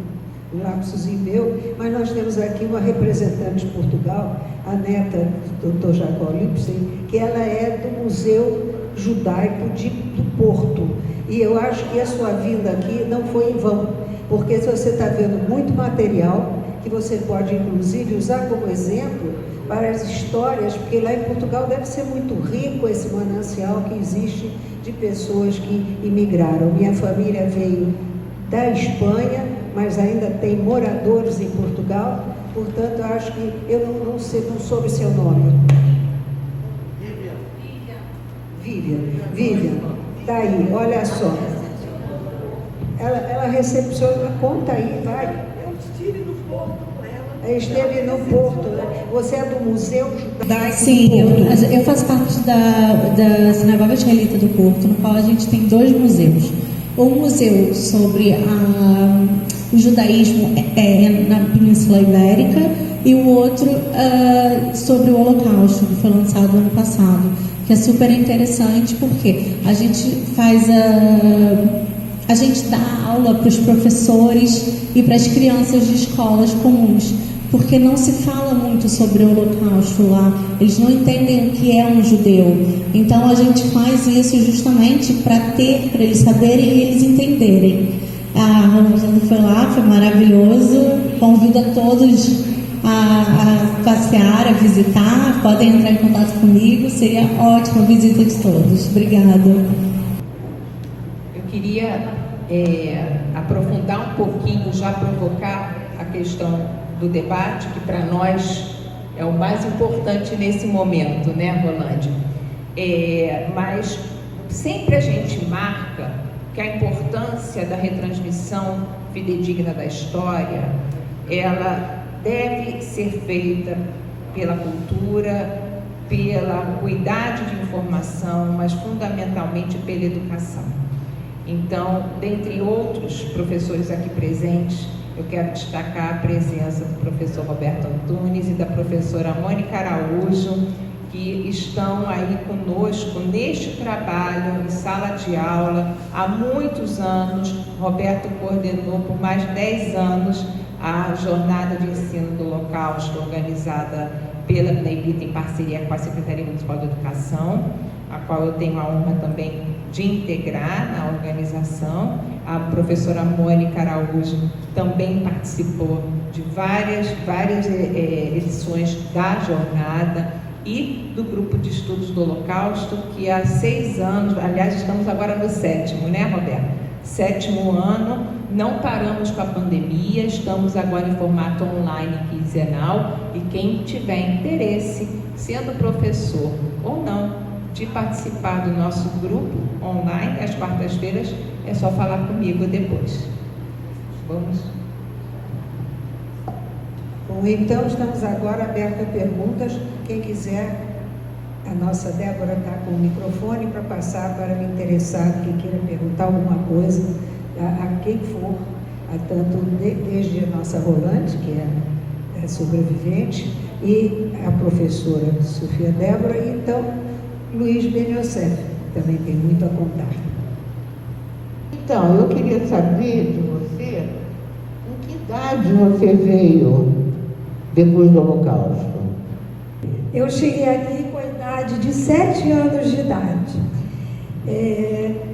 lapsozinho meu, mas nós temos aqui uma representante de Portugal, a neta do Dr. Jacó Lipsen, que ela é do Museu Judaico do Porto. E eu acho que a sua vinda aqui não foi em vão, porque você está vendo muito material que você pode, inclusive, usar como exemplo para as histórias, porque lá em Portugal deve ser muito rico esse manancial que existe de pessoas que imigraram. Minha família veio da Espanha, mas ainda tem moradores em Portugal, portanto, eu acho que eu não soube seu nome. Vivian, está aí, olha só. Ela recepciona, conta aí, vai. Eu estive no Porto com ela. Esteve no Porto, né? Você é do Museu Judaico Sim, do Porto. eu faço parte da Sinagoga Israelita do Porto, no qual a gente tem 2 museus. Um museu sobre o judaísmo na Península Ibérica e o outro sobre o Holocausto, que foi lançado ano passado, que é super interessante porque a gente a gente dá aula para os professores e para as crianças de escolas comuns, porque não se fala muito sobre o Holocausto lá, eles não entendem o que é um judeu. Então a gente faz isso justamente para eles saberem e eles entenderem. A Rosana foi lá, foi maravilhoso, convido a todos a passear, a visitar, podem entrar em contato comigo, seria ótima a visita de todos. Obrigada. Eu queria aprofundar um pouquinho, já provocar a questão do debate, que para nós é o mais importante nesse momento, né, Rolândia? Mas sempre a gente marca que a importância da retransmissão fidedigna da história, ela deve ser feita pela cultura, pela cuidado de informação, mas fundamentalmente pela educação. Então, dentre outros professores aqui presentes, eu quero destacar a presença do professor Roberto Antunes e da professora Mônica Araújo, que estão aí conosco neste trabalho em sala de aula há muitos anos. Roberto coordenou por mais de 10 anos a jornada de ensino do Holocausto organizada pela NEBIT em parceria com a Secretaria Municipal de Educação, a qual eu tenho a honra também de integrar na organização. A professora Mônica Araújo também participou de várias edições da jornada e do grupo de estudos do Holocausto, que há 6 anos, aliás, estamos agora no 7º, né, Roberto? 7º ano, não paramos com a pandemia, estamos agora em formato online quinzenal, e quem tiver interesse, sendo professor ou não, de participar do nosso grupo online, às quartas-feiras, é só falar comigo depois. Vamos. Bom, então estamos agora abertos a perguntas. Quem quiser, a nossa Débora está com o microfone para passar para o interessado que queira perguntar alguma coisa a quem for, tanto desde a nossa Rolante, que é sobrevivente, e a professora Sofia Débora, e então Luiz Ben Yosef, que também tem muito a contar. Então, eu queria saber de você, em que idade você veio depois do Holocausto? Eu cheguei aqui com a idade de 7 anos de idade.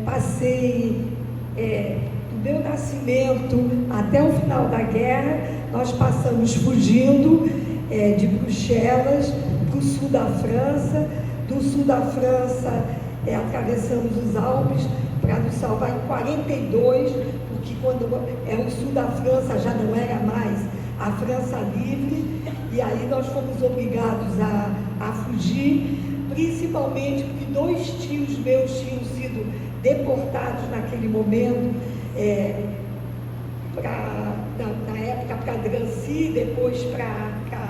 Passei do meu nascimento até o final da guerra, nós passamos fugindo de Bruxelas para o sul da França. Do sul da França, atravessamos os Alpes para nos salvar em 42, porque quando o sul da França já não era mais a França livre, e aí nós fomos obrigados a fugir, principalmente porque 2 tios meus tinham sido deportados naquele momento, na época para Drancy, depois para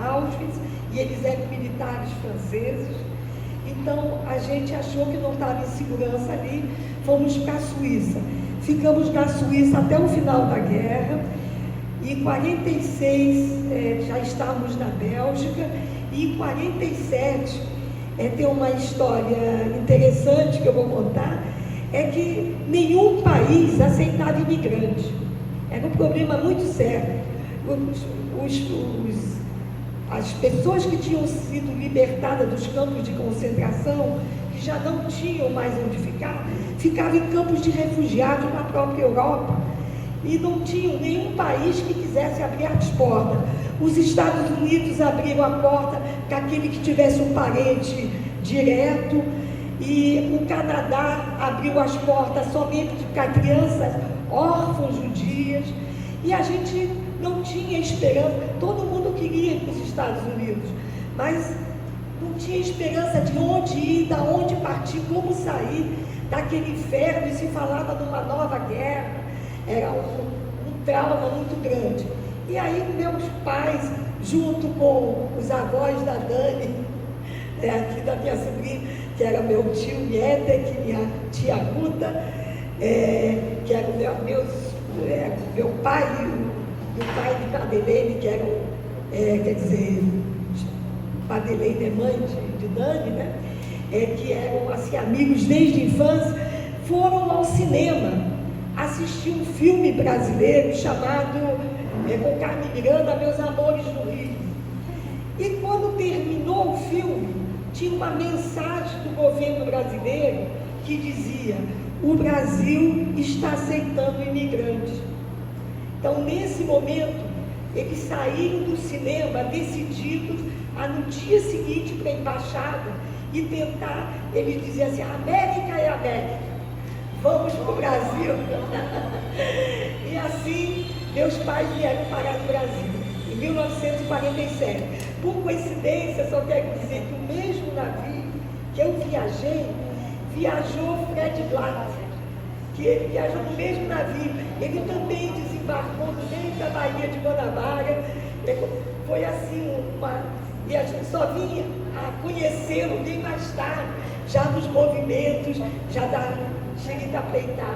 Auschwitz, e eles eram militares franceses. Então a gente achou que não estava em segurança ali, fomos para a Suíça. Ficamos na Suíça até o final da guerra, e em 46 já estávamos na Bélgica, e em 47 tem uma história interessante que eu vou contar, é que nenhum país aceitava imigrante. Era um problema muito sério. As pessoas que tinham sido libertadas dos campos de concentração, que já não tinham mais onde ficar, ficavam em campos de refugiados na própria Europa. E não tinham nenhum país que quisesse abrir as portas. Os Estados Unidos abriram a porta para aquele que tivesse um parente direto, e o Canadá abriu as portas somente para crianças órfãs judias, e a gente não tinha esperança. Todo mundo queria ir para os Estados Unidos, mas não tinha esperança de onde ir, de onde partir, como sair daquele inferno, e se falava de uma nova guerra. Era um trauma muito grande. E aí meus pais, junto com os avós da Dani, aqui da minha sobrinha, que era meu tio Mietek, minha tia Ruta, que era meu pai e o pai de Madeleine, que eram, quer dizer, Madeleine é mãe de Dani, né? Que eram assim, amigos desde a infância, foram ao cinema assistir um filme brasileiro chamado, com Carmen Miranda, Meus Amores no Rio. E quando terminou o filme, tinha uma mensagem do governo brasileiro que dizia: o Brasil está aceitando imigrantes. Então, nesse momento, eles saíram do cinema decididos a, no dia seguinte, para a embaixada e tentar. Eles diziam assim: a América é a América, vamos para o Brasil. E assim, meus pais vieram parar no Brasil, em 1947. Por coincidência, só quero dizer que o mesmo navio que eu viajei, viajou Fred Blatt, que ele viajou no mesmo navio. Ele também desembarcou dentro da Baía de Guanabara. Foi assim e a gente só vinha a conhecê-lo bem mais tarde, já nos movimentos, já da Xeritapeitá.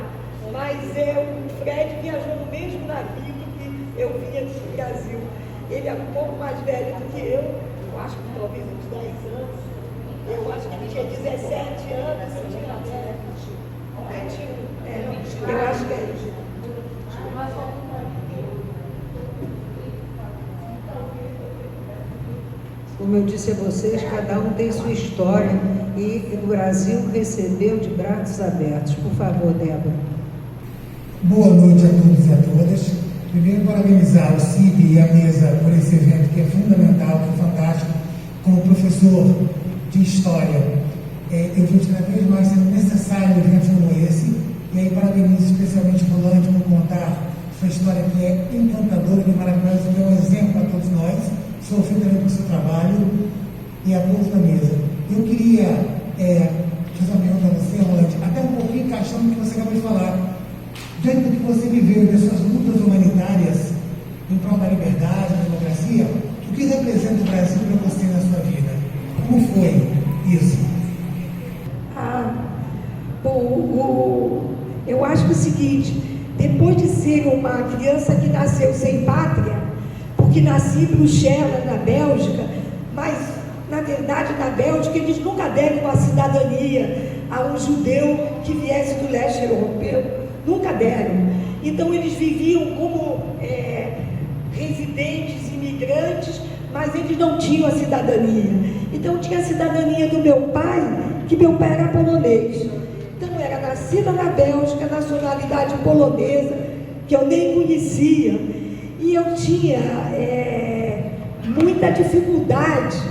Mas o Fred viajou no mesmo navio que eu vinha do Brasil. Ele é um pouco mais velho do que eu acho que talvez uns 10 anos. Eu acho que ele tinha 17 anos, eu tinha 21. Eu acho que é isso. Como eu disse a vocês, cada um tem sua história, e o Brasil recebeu de braços abertos. Por favor, Débora. Boa noite a todos e a todas. Primeiro, parabenizar o CIB e a mesa por esse evento que é fundamental, que é fantástico. Como professor de História, eu vejo cada vez mais sendo necessário eventos como esse, e aí parabenizo especialmente o Rolante por contar sua história, que é encantadora, que é maravilhosa, que é um exemplo a todos nós. Sou ofendido também pelo seu trabalho e a todos da mesa. Eu queria fazer uma pergunta a você, Rolante, até um pouquinho encaixando no que você acabou de falar. Diante do que você viveu e das suas lutas humanitárias em prol da liberdade, da democracia, o que representa o Brasil para você na sua vida? Como foi isso? Eu acho que é o seguinte: depois de ser uma criança que nasceu sem pátria, porque nasci em Bruxelas, na Bélgica, mas na verdade na Bélgica eles nunca deram uma cidadania a um judeu que viesse do leste europeu. Nunca deram. Então eles viviam como residentes, imigrantes, mas eles não tinham a cidadania. Então tinha a cidadania do meu pai, que meu pai era polonês. Então era nascida na Bélgica, nacionalidade polonesa, que eu nem conhecia. E eu tinha muita dificuldade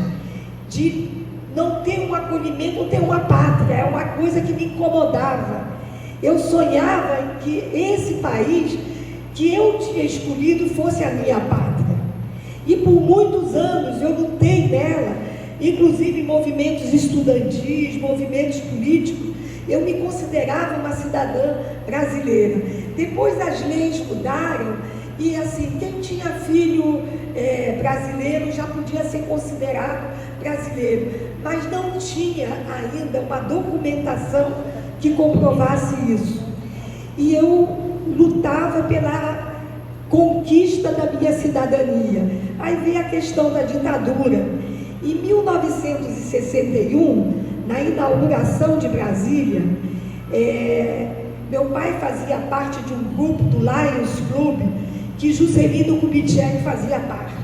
de não ter um acolhimento, não ter uma pátria. É uma coisa que me incomodava. Eu sonhava que esse país que eu tinha escolhido fosse a minha pátria. E por muitos anos eu lutei nela, inclusive em movimentos estudantis, movimentos políticos. Eu me considerava uma cidadã brasileira. Depois as leis mudaram e assim, quem tinha filho brasileiro já podia ser considerado brasileiro, mas não tinha ainda uma documentação que comprovasse isso. E eu lutava pela conquista da minha cidadania. Aí veio a questão da ditadura. Em 1961, na inauguração de Brasília, meu pai fazia parte de um grupo do Lions Club, que Juscelino Kubitschek fazia parte.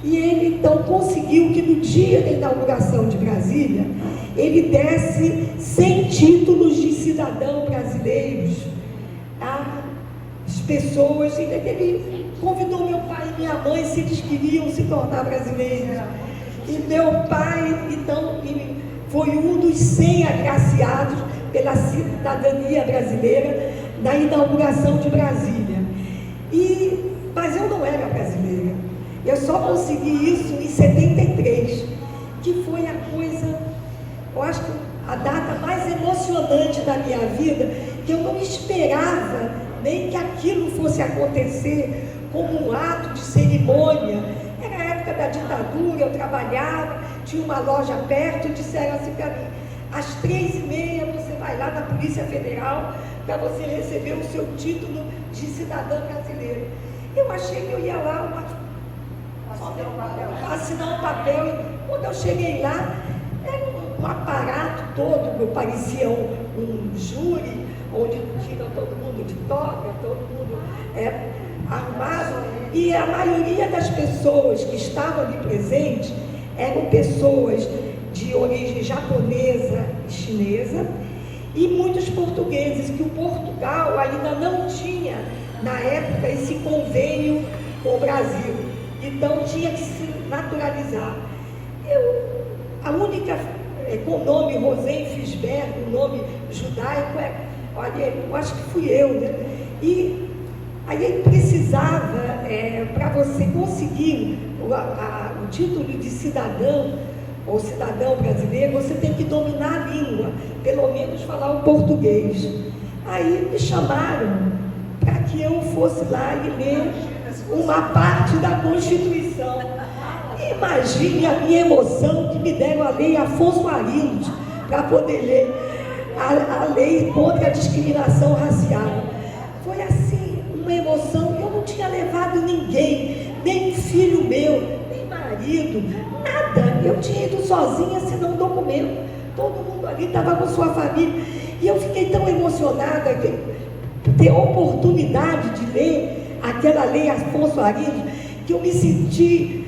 E ele então conseguiu que no dia da inauguração de Brasília, ele desse 100 títulos de cidadão brasileiros às pessoas. Ele convidou meu pai e minha mãe se eles queriam se tornar brasileiros. E meu pai, então, foi um dos 100 agraciados pela cidadania brasileira na inauguração de Brasília. Mas eu não era brasileira. Eu só consegui isso em 73, que foi a coisa, eu acho que a data mais emocionante da minha vida, que eu não esperava nem que aquilo fosse acontecer como um ato de cerimônia. Era a época da ditadura, eu trabalhava, tinha uma loja perto e disseram assim para mim: às 3h30 você vai lá na Polícia Federal para você receber o seu título de cidadã brasileira. Eu achei que eu ia lá assinar um papel, e quando eu cheguei lá, era um aparato todo, parecia um júri, onde tinha todo mundo de toga, todo mundo armado, e a maioria das pessoas que estavam ali presentes eram pessoas de origem japonesa e chinesa, e muitos portugueses, que o Portugal ainda não tinha, na época, esse convênio com o Brasil. Então tinha que se naturalizar. A única, com o nome Rosenfisberg, o nome judaico, olha, eu acho que fui eu, né? E aí ele precisava, para você conseguir o título de cidadão ou cidadão brasileiro, você tem que dominar a língua, pelo menos falar o português. Aí me chamaram para que eu fosse lá e ler uma parte da Constituição. Imagine a minha emoção, que me deram a lei Afonso Arinos para poder ler a lei contra a discriminação racial. Foi assim, uma emoção. Eu não tinha levado ninguém, nem filho meu, nem marido, nada. Eu tinha ido sozinha, assinar um documento. Todo mundo ali estava com sua família. E eu fiquei tão emocionada que ter a oportunidade de ler aquela lei Afonso Arinos, que eu me senti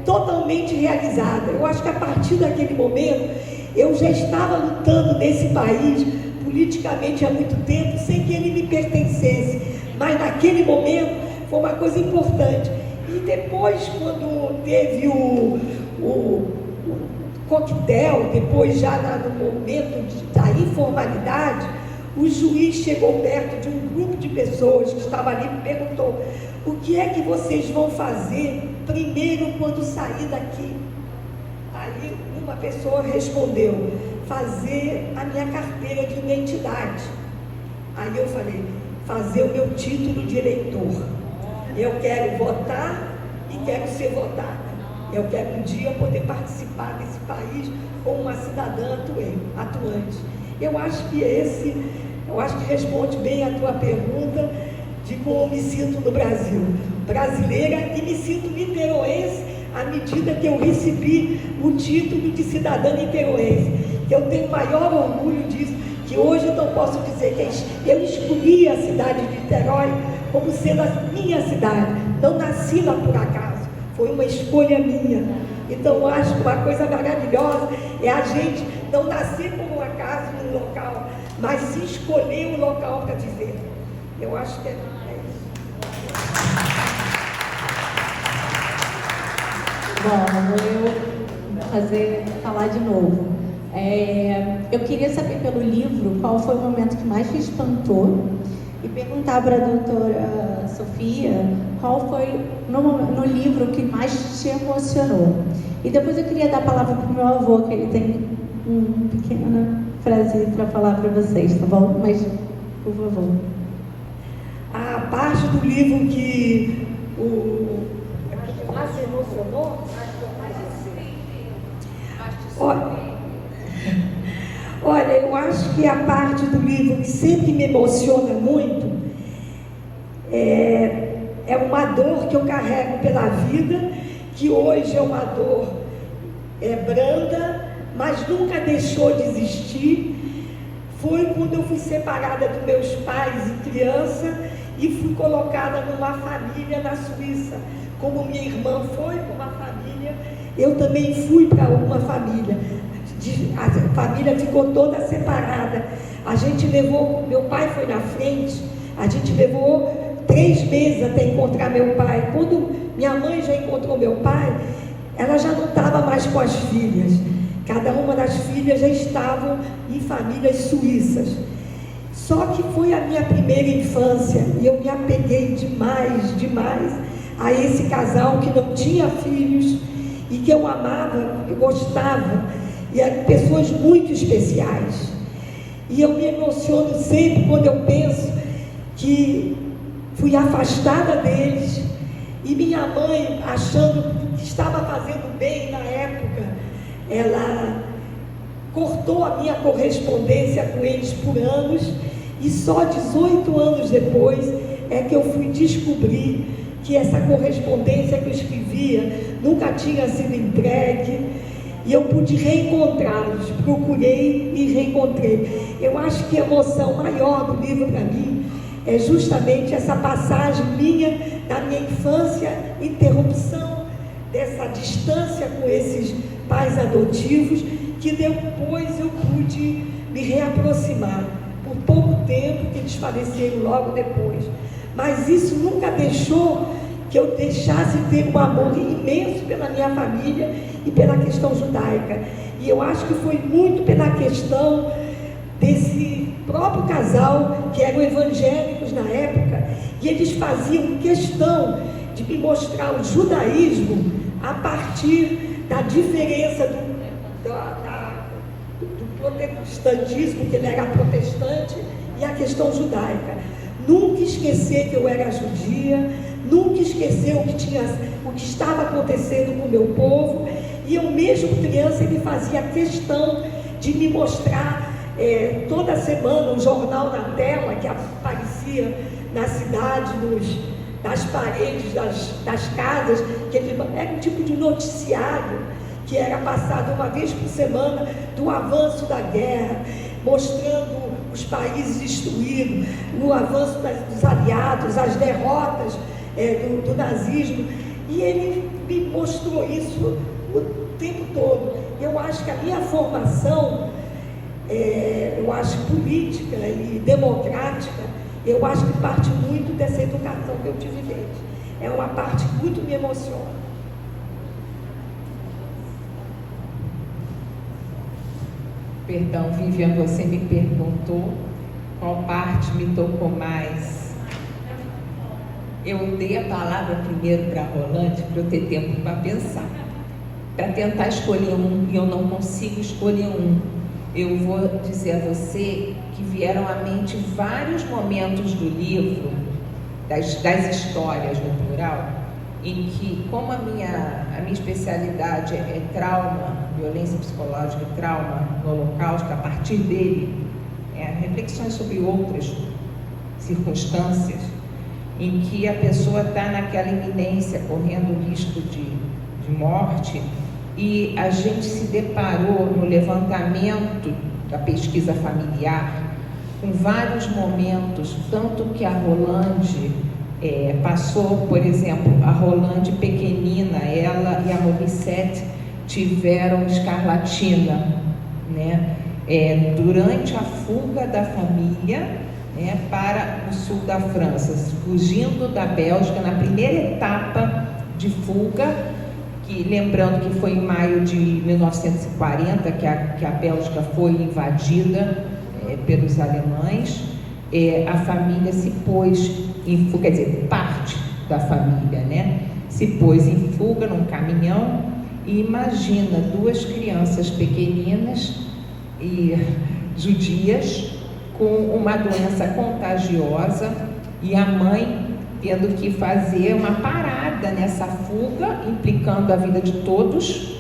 totalmente realizada. Eu acho que a partir daquele momento, eu já estava lutando nesse país politicamente há muito tempo, sem que ele me pertencesse, mas naquele momento foi uma coisa importante. E depois, quando teve o coquetel, depois já no momento da informalidade, o juiz chegou perto de um grupo de pessoas que estava ali e perguntou: o que é que vocês vão fazer primeiro quando sair daqui? Aí uma pessoa respondeu: fazer a minha carteira de identidade. Aí eu falei: fazer o meu título de eleitor. Eu quero votar e quero ser votada. Eu quero um dia poder participar desse país como uma cidadã atuante. Eu acho que responde bem a tua pergunta de como me sinto no Brasil. Brasileira, e me sinto niteroense à medida que eu recebi o título de cidadã niteroense. Que eu tenho maior orgulho disso, que hoje eu não posso dizer que eu escolhi a cidade de Niterói como sendo a minha cidade. Não nasci lá por acaso. foi uma escolha minha. Então, eu acho que uma coisa maravilhosa é a gente não nascer por um acaso num local, mas se escolher um local para viver. Eu acho que é isso. Bom, vou falar de novo. Eu queria saber pelo livro qual foi o momento que mais te espantou e perguntar para a doutora Sofia qual foi no livro que mais te emocionou. E depois eu queria dar a palavra para o meu avô, que ele tem uma pequena frase para falar para vocês, tá bom? Mas, por favor. A parte do livro que mais emocionou? Olha, eu acho que a parte do livro que sempre me emociona muito é uma dor que eu carrego pela vida, que hoje é uma dor branda, mas nunca deixou de existir. Foi quando eu fui separada dos meus pais e criança e fui colocada numa família na Suíça. Como minha irmã foi para uma família, eu também fui para uma família. A família ficou toda separada. A gente levou, meu pai foi na frente, a gente levou 3 meses até encontrar meu pai. Quando minha mãe já encontrou meu pai, ela já não estava mais com as filhas. Cada uma das filhas já estavam em famílias suíças. Só que foi a minha primeira infância e eu me apeguei demais a esse casal que não tinha filhos e que eu amava, que gostava, e eram pessoas muito especiais. E eu me emociono sempre quando eu penso que fui afastada deles e minha mãe, achando que estava fazendo bem na época, ela cortou a minha correspondência com eles por anos, e só 18 anos depois é que eu fui descobrir que essa correspondência que eu escrevia nunca tinha sido entregue, e eu pude reencontrá-los. Procurei e reencontrei. Eu acho que a emoção maior do livro para mim é justamente essa passagem minha da minha infância, interrupção dessa distância com esses pais adotivos, que depois eu pude me reaproximar. Por pouco tempo, que eles faleceram logo depois. Mas isso nunca deixou que eu deixasse de ter um amor imenso pela minha família e pela questão judaica. E eu acho que foi muito pela questão desse próprio casal, que eram evangélicos na época, e eles faziam questão de me mostrar o judaísmo a partir da diferença do protestantismo, que ele era protestante, e a questão judaica. Nunca esquecer que eu era judia, nunca esquecer o que estava acontecendo com o meu povo, e eu mesmo criança, ele fazia questão de me mostrar toda semana um jornal na tela que aparecia na cidade, nas paredes das casas, que era um tipo de noticiário que era passado uma vez por semana do avanço da guerra, mostrando os países destruídos, o avanço dos aliados, as derrotas do nazismo, e ele me mostrou isso o tempo todo. Eu acho que a minha formação, eu acho política e democrática, eu acho que parte muito dessa educação que eu tive deles. É uma parte que muito me emociona. Perdão, Vivian, você me perguntou qual parte me tocou mais. Eu dei a palavra primeiro para a Rolande, para eu ter tempo para pensar, para tentar escolher um, e eu não consigo escolher um. Eu vou dizer a você que vieram à mente vários momentos do livro, das histórias no plural, em que, como a minha especialidade é trauma, violência psicológica e trauma no Holocausto, a partir dele, reflexões sobre outras circunstâncias em que a pessoa está naquela iminência, correndo risco de morte, e a gente se deparou no levantamento da pesquisa familiar com vários momentos, tanto que a Rolande Passou, por exemplo, a Rolande pequenina, ela e a Morissette tiveram escarlatina, né? Durante a fuga da família, né, para o sul da França, fugindo da Bélgica, na primeira etapa de fuga, que, lembrando que foi em maio de 1940 que a Bélgica foi invadida pelos alemães, a família se pôs em fuga, quer dizer, parte da família, né, se pôs em fuga num caminhão. E imagina 2 crianças pequeninas e judias com uma doença contagiosa e a mãe tendo que fazer uma parada nessa fuga, implicando a vida de todos,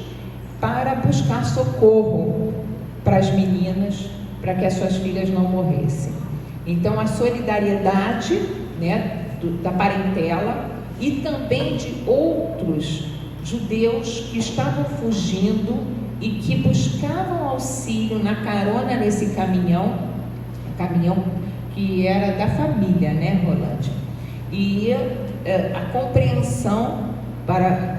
para buscar socorro para as meninas, para que as suas filhas não morressem. Então, a solidariedade, né, da parentela e também de outros judeus que estavam fugindo e que buscavam auxílio na carona nesse caminhão que era da família, né, Rolande? E a compreensão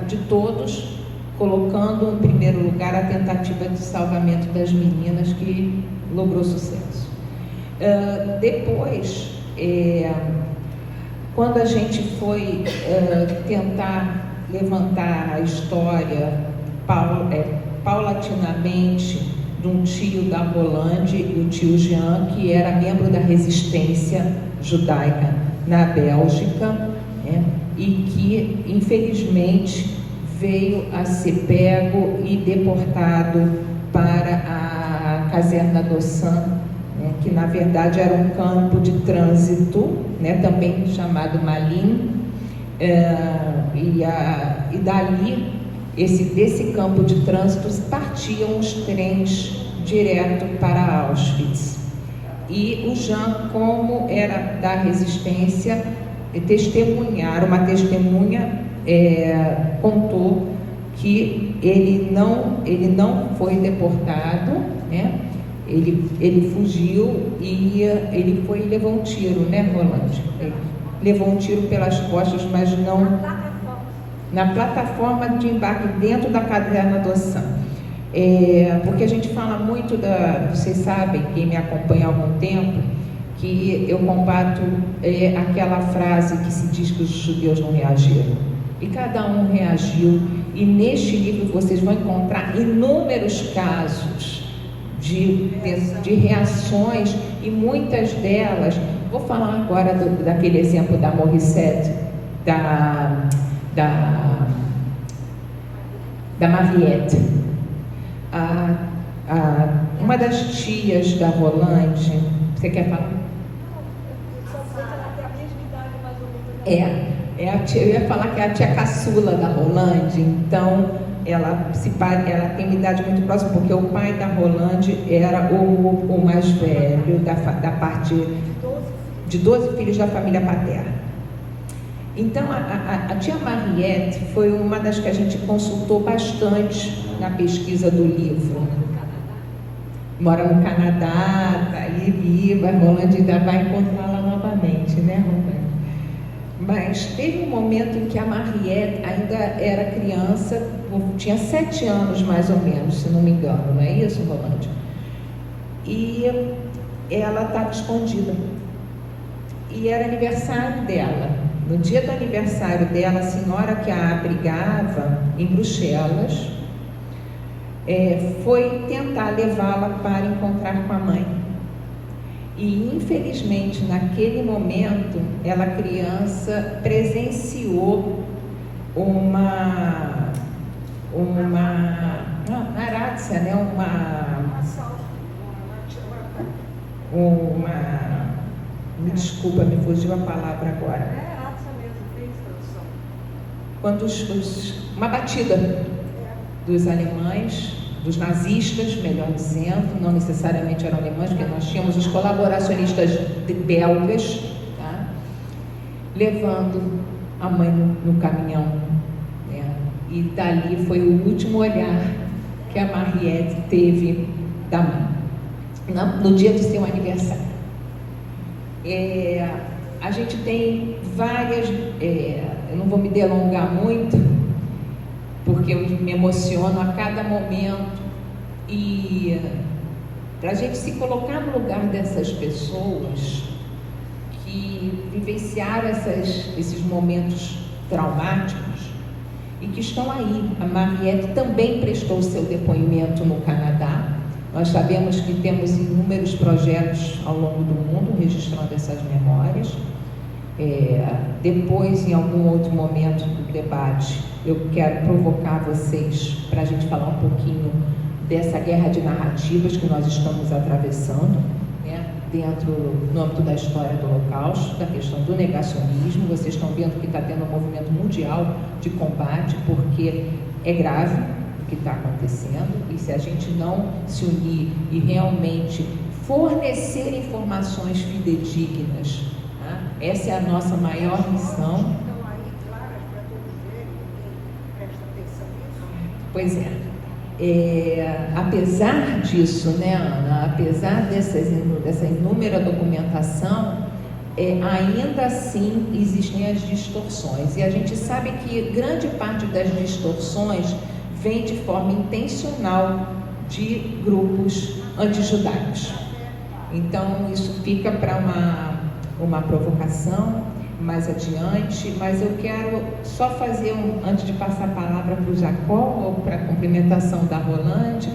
de todos, colocando em primeiro lugar a tentativa de salvamento das meninas, que logrou sucesso. Depois, quando a gente foi tentar levantar a história paulatinamente de um tio da Rolande e o tio Jean, que era membro da resistência judaica na Bélgica, né, e que infelizmente veio a ser pego e deportado para a caserna d'Ossat, né, que na verdade era um campo de trânsito, né, também chamado Malines, e dali, desse campo de trânsito, partiam os trens direto para Auschwitz. E o Jean, como era da resistência, uma testemunha contou que ele não foi deportado, né? Ele fugiu e ele foi e levou um tiro, né, Rolande? Levou um tiro pelas costas, mas não na plataforma de embarque dentro da caserna d'Ossat. Porque a gente fala muito vocês sabem, quem me acompanha há algum tempo, que eu combato aquela frase que se diz que os judeus não reagiram. E cada um reagiu, e neste livro vocês vão encontrar inúmeros casos de reações, e muitas delas, vou falar agora daquele exemplo da Morissette, da Mariette. Uma das tias da Rolande, você quer falar? Eu ia falar que é a tia caçula da Rolande, então ela tem uma idade muito próxima, porque o pai da Rolande era o mais velho da parte de 12 filhos da família paterna. Então, a tia Mariette foi uma das que a gente consultou bastante na pesquisa do livro. Mora no Canadá, está aí viva, a Rolande ainda vai encontrá-la novamente, né, Rolande? Mas teve um momento em que a Mariette ainda era criança, tinha 7 anos mais ou menos, se não me engano, não é isso, Rolande? E ela estava escondida. E era aniversário dela. No dia do aniversário dela, a senhora que a abrigava em Bruxelas foi tentar levá-la para encontrar com a mãe. E, infelizmente, naquele momento, ela, criança, presenciou uma narácia, né? Me desculpa, me fugiu a palavra agora. Quando uma batida dos alemães, dos nazistas, melhor dizendo, não necessariamente eram alemães, porque nós tínhamos os colaboracionistas belgas, tá? Levando a mãe no caminhão, né? E dali foi o último olhar que a Mariette teve da mãe, no dia do seu aniversário. a gente tem várias, eu não vou me delongar muito, porque eu me emociono a cada momento, e para a gente se colocar no lugar dessas pessoas que vivenciaram esses momentos traumáticos e que estão aí. A Mariette também prestou seu depoimento no Canadá. Nós sabemos que temos inúmeros projetos ao longo do mundo registrando essas memórias. Depois, em algum outro momento do debate, eu quero provocar vocês para a gente falar um pouquinho dessa guerra de narrativas que nós estamos atravessando, né, no âmbito da história do Holocausto, da questão do negacionismo. Vocês estão vendo que está tendo um movimento mundial de combate, porque é grave o que está acontecendo, e se a gente não se unir e realmente fornecer informações fidedignas, né, essa é a nossa maior missão. Pois é. Apesar disso, né, Ana, apesar dessa inúmera documentação, ainda assim existem as distorções, e a gente sabe que grande parte das distorções vem de forma intencional de grupos antijudaicos. Então isso fica para uma provocação mais adiante, mas eu quero só fazer antes de passar a palavra para o Jacó, ou para a complementação da Rolande,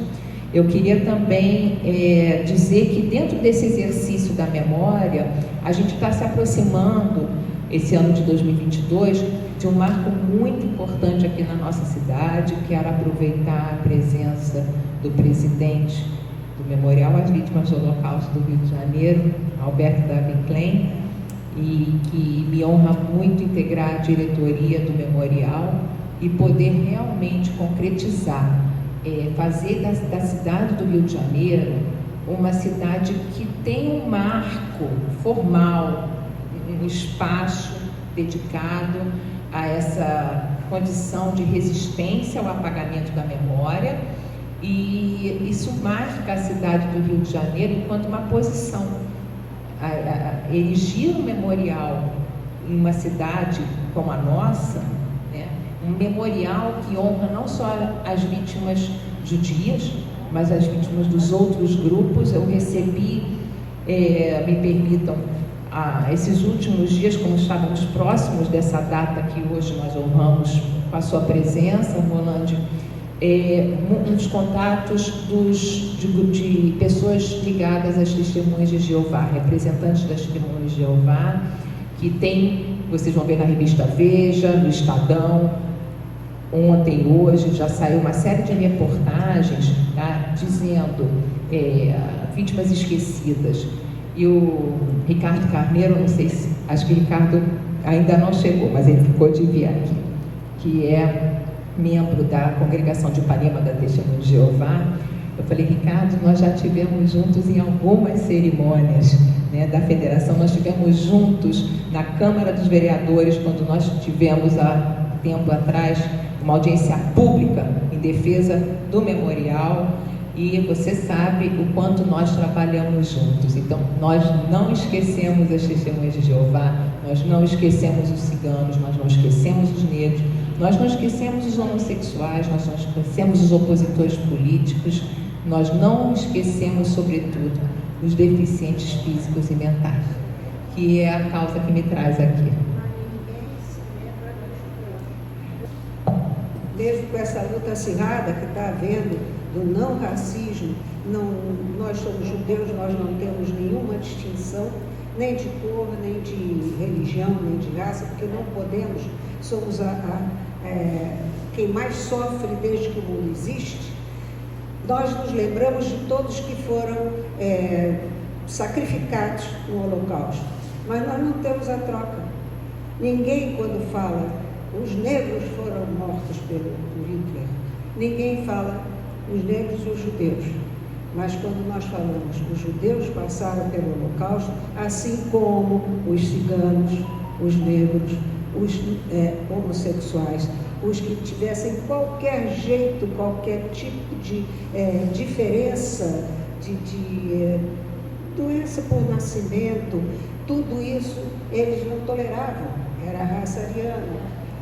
eu queria também dizer que dentro desse exercício da memória, a gente está se aproximando, esse ano de 2022, de um marco muito importante aqui na nossa cidade. Quero aproveitar a presença do presidente do Memorial às Vítimas do Holocausto do Rio de Janeiro, Alberto Davi Klein, e que me honra muito integrar a diretoria do Memorial e poder realmente concretizar, fazer da cidade do Rio de Janeiro uma cidade que tem um marco formal, um espaço dedicado a essa condição de resistência ao apagamento da memória, e isso marca a cidade do Rio de Janeiro enquanto uma posição. Erigir um memorial em uma cidade como a nossa, né, um memorial que honra não só as vítimas judias, mas as vítimas dos outros grupos. Eu recebi, me permitam, esses últimos dias, como estávamos próximos dessa data que hoje nós honramos com a sua presença, Rolande, uns contatos de pessoas ligadas às Testemunhas de Jeová, representantes das Testemunhas de Jeová, que tem, vocês vão ver na revista Veja, no Estadão, ontem e hoje já saiu uma série de reportagens, tá, dizendo vítimas esquecidas. E o Ricardo Carneiro, não sei se, acho que o Ricardo ainda não chegou, mas ele ficou de vir aqui, que é membro da Congregação de Ipanema da Testemunha de Jeová. Eu falei: Ricardo, nós já tivemos juntos em algumas cerimônias, né, da federação. Nós tivemos juntos na Câmara dos Vereadores, quando nós tivemos há tempo atrás uma audiência pública em defesa do memorial, e você sabe o quanto nós trabalhamos juntos. Então, nós não esquecemos as Testemunhas de Jeová, nós não esquecemos os ciganos, nós não esquecemos os negros, nós não esquecemos os homossexuais, nós não esquecemos os opositores políticos, nós não esquecemos, sobretudo, os deficientes físicos e mentais, que é a causa que me traz aqui. Mesmo com essa luta acirrada que está havendo do não racismo, nós somos judeus, nós não temos nenhuma distinção, nem de cor, nem de religião, nem de raça, porque não podemos, somos quem mais sofre desde que o mundo existe. Nós nos lembramos de todos que foram sacrificados no Holocausto, mas nós não temos a troca. Ninguém, quando fala os negros foram mortos pelo Hitler, ninguém fala os negros e os judeus. Mas quando nós falamos os judeus passaram pelo Holocausto, assim como os ciganos, os negros, os homossexuais, os que tivessem qualquer jeito, qualquer tipo de diferença, de doença por nascimento, Tudo isso eles não toleravam, era a raça ariana.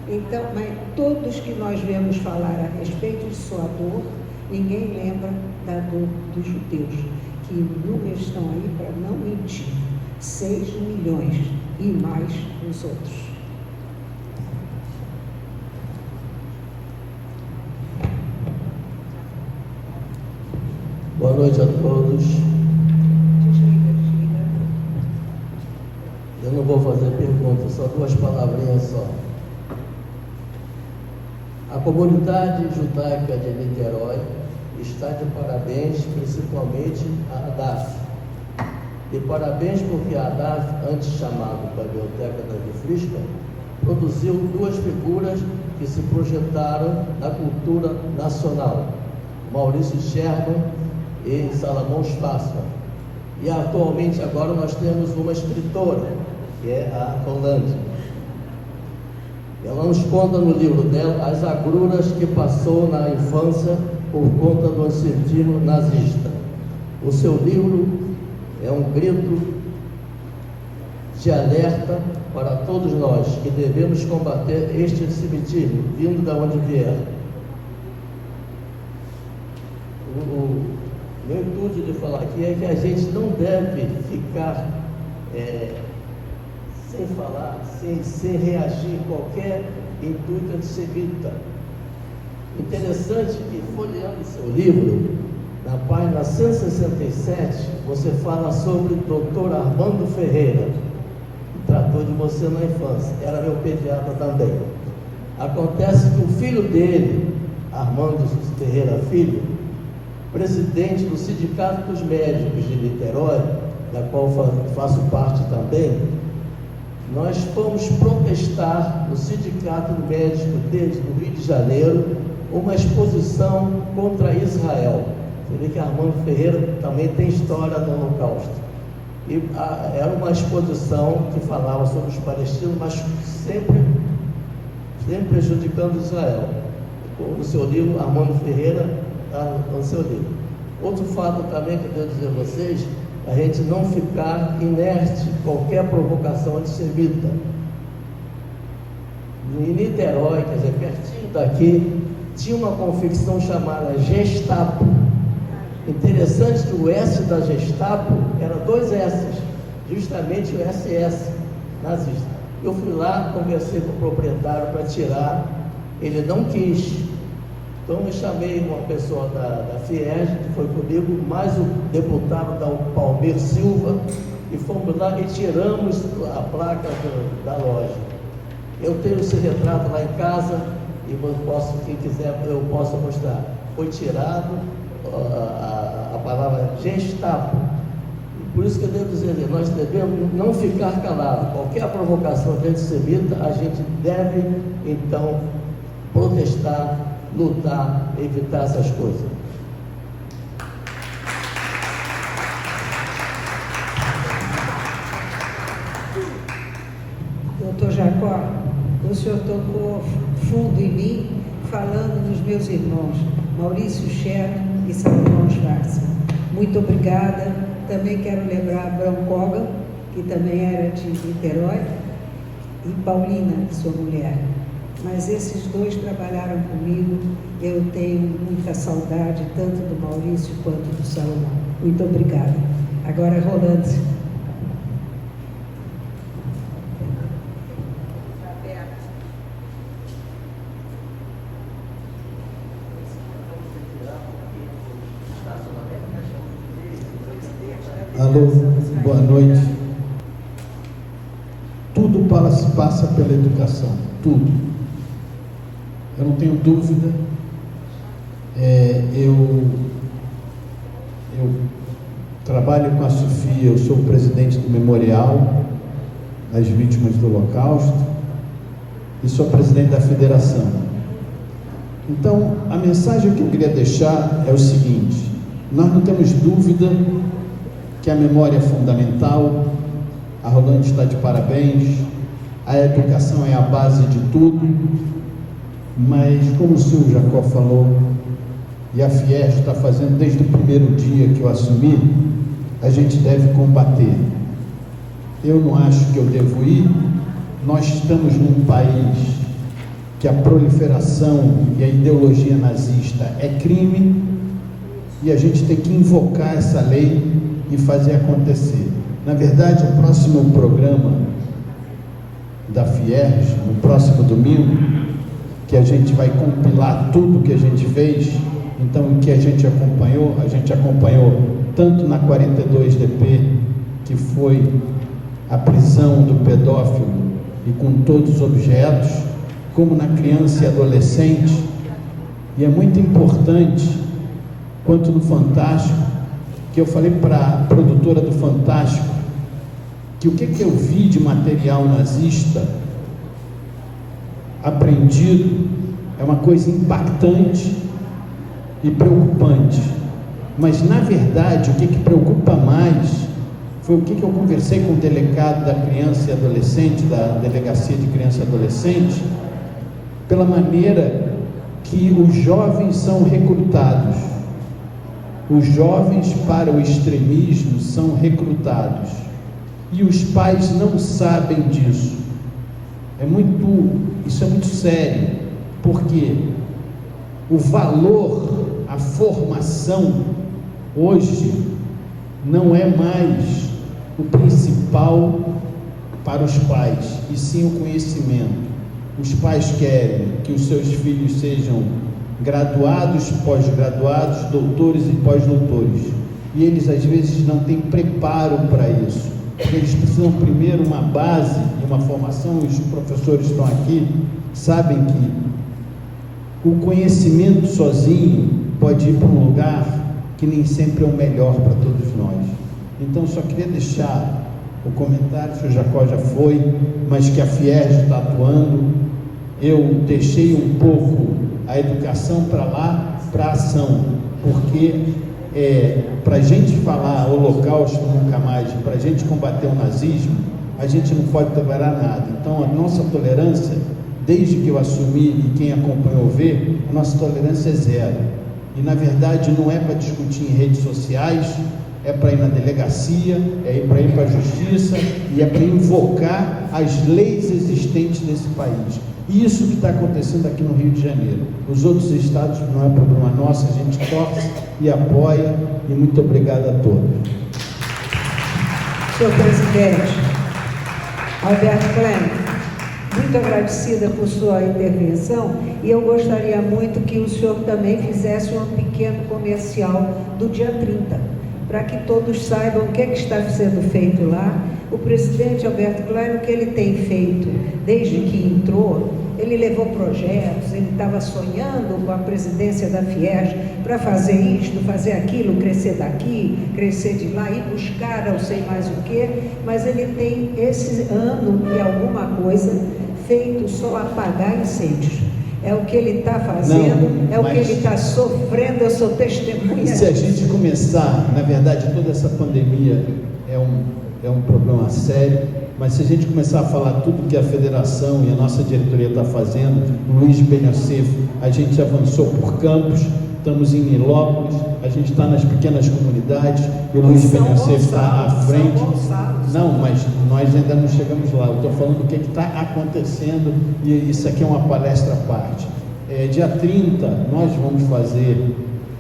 Então, mas todos que nós vemos falar a respeito de sua dor, ninguém lembra da dor dos judeus, que números estão aí para não mentir, 6 milhões e mais os outros. Boa noite a todos. Eu não vou fazer perguntas, só 2 palavrinhas só. A comunidade judaica de Niterói está de parabéns, principalmente a ADAF. E parabéns porque a ADAF, antes chamada Biblioteca Davi Frisca, produziu 2 figuras que se projetaram na cultura nacional, Maurício Sherman e Salomão Schwarzman. E atualmente agora nós temos uma escritora, que é a Rolande. Ela nos conta no livro dela as agruras que passou na infância por conta do antisemitismo nazista. O seu livro é um grito de alerta para todos nós que devemos combater este antissemitismo, vindo de onde vier. O meu intuito de falar aqui é que a gente não deve ficar sem falar, sem reagir a qualquer intuito antissemita. Interessante que, folheando o seu livro, na página 167, você fala sobre o Dr. Armando Ferreira, que tratou de você na infância, era meu pediatra também. Acontece que o filho dele, Armando Ferreira Filho, presidente do Sindicato dos Médicos de Niterói, da qual faço parte também, nós fomos protestar no Sindicato Médico deles no Rio de Janeiro uma exposição contra Israel. Você vê que Armando Ferreira também tem história do Holocausto. E era uma exposição que falava sobre os palestinos, mas sempre prejudicando Israel. No seu livro, Armando Ferreira está no seu livro. Outro fato também que eu quero dizer a vocês, a gente não ficar inerte a qualquer provocação antissemita. Em Niterói, quer dizer, pertinho daqui, tinha uma confecção chamada Gestapo. Interessante que o S da Gestapo era 2 S, justamente o SS nazista. Eu fui lá, conversei com o proprietário para tirar, ele não quis. Então eu chamei uma pessoa da FIES, que foi comigo, mais o deputado da Palmeira Silva, e fomos lá e tiramos a placa da loja. Eu tenho esse retrato lá em casa, e quem quiser eu posso mostrar. Foi tirado a palavra Gestapo. Por isso que eu devo dizer, nós devemos não ficar calados. Qualquer provocação antissemita, a gente deve, então, protestar, lutar, evitar essas coisas. Doutor Jacó, o senhor tocou fundo em mim, falando nos meus irmãos, Maurício Sherman e Salomão Schwarzman. Muito obrigada. Também quero lembrar Abrão Kogan, que também era de Niterói, e Paulina, sua mulher. Mas esses 2 trabalharam comigo, eu tenho muita saudade, tanto do Maurício quanto do Salomão. Muito obrigada. Agora, Rolando. Alô, boa noite. Tudo passa pela educação, tudo. Eu não tenho dúvida. Eu trabalho com a Sofia, eu sou o presidente do Memorial das Vítimas do Holocausto e sou presidente da federação. Então, a mensagem que eu queria deixar é o seguinte: nós não temos dúvida que a memória é fundamental, a Rolande está de parabéns, a educação é a base de tudo, mas como o senhor Jacó falou, e a FIES está fazendo desde o primeiro dia que eu assumi, a gente deve combater. eu não acho que eu devo ir. Nós estamos num país que a proliferação e a ideologia nazista é crime, e a gente tem que invocar essa lei e fazer acontecer. Na verdade, o próximo programa da Fierj, no próximo domingo, que a gente vai compilar tudo que a gente fez, então o que a gente acompanhou tanto na 42DP, que foi a prisão do pedófilo e com todos os objetos, como na criança e adolescente. E é muito importante, quanto no Fantástico, que eu falei para a produtora do Fantástico, que o que eu vi de material nazista apreendido é uma coisa impactante e preocupante, mas na verdade o que preocupa mais foi o que eu conversei com o delegado da criança e adolescente, da Delegacia de Criança e Adolescente, pela maneira que os jovens são recrutados. Os jovens para o extremismo são recrutados e os pais não sabem disso. Isso é muito sério, porque o valor, a formação hoje não é mais o principal para os pais, e sim o conhecimento. Os pais querem que os seus filhos sejam graduados, pós-graduados, doutores e pós-doutores, e eles às vezes não têm preparo para isso. Eles precisam primeiro uma base e uma formação, e os professores estão aqui, sabem que o conhecimento sozinho pode ir para um lugar que nem sempre é o melhor para todos nós. Então só queria deixar o comentário, que o Jacó já foi, mas que a Fierj está atuando. Eu deixei um pouco a educação para lá, para a ação, porque para a gente falar Holocausto nunca mais, para a gente combater o nazismo, a gente não pode tolerar nada. Então a nossa tolerância, desde que eu assumi e quem acompanhou vê, a nossa tolerância é zero. E na verdade não é para discutir em redes sociais, é para ir na delegacia, é para ir para a justiça, e é para invocar as leis existentes nesse país. Isso que está acontecendo aqui no Rio de Janeiro. Os outros estados não é problema nosso, a gente torce e apoia, e muito obrigado a todos. Senhor presidente, Alberto Klein, muito agradecida por sua intervenção, e eu gostaria muito que o senhor também fizesse um pequeno comercial do dia 30, para que todos saibam o que está sendo feito lá. O presidente Alberto Klein, o que ele tem feito desde que entrou, ele levou projetos, ele estava sonhando com a presidência da Fierj para fazer isto, fazer aquilo, crescer daqui, crescer de lá, ir buscar não sei mais o que, mas ele tem esse ano e alguma coisa feito só apagar incêndios. É o que ele está fazendo, é o que ele está sofrendo, eu sou testemunha. Se a gente começar, na verdade, toda essa pandemia é um problema sério, mas se a gente começar a falar tudo que a federação e a nossa diretoria está fazendo, o Luiz Benhocef, a gente avançou por campos, estamos em Nilópolis, a gente está nas pequenas comunidades, e o Luiz Benhocef está à frente. Não, mas nós ainda não chegamos lá. Eu estou falando do que está acontecendo, e isso aqui é uma palestra à parte. Dia 30, nós vamos fazer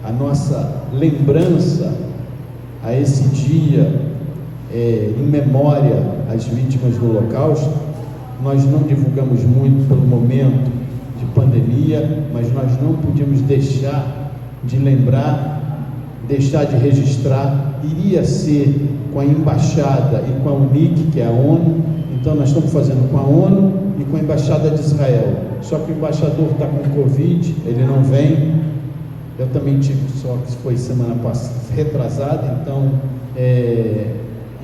a nossa lembrança a esse dia, em memória às vítimas do Holocausto. Nós não divulgamos muito pelo momento de pandemia, mas nós não podíamos deixar de lembrar, deixar de registrar. Iria ser com a embaixada e com a UNIC, que é a ONU. Então nós estamos fazendo com a ONU e com a embaixada de Israel. Só que o embaixador está com Covid, ele não vem. Eu também tive, só que foi semana passada, retrasada.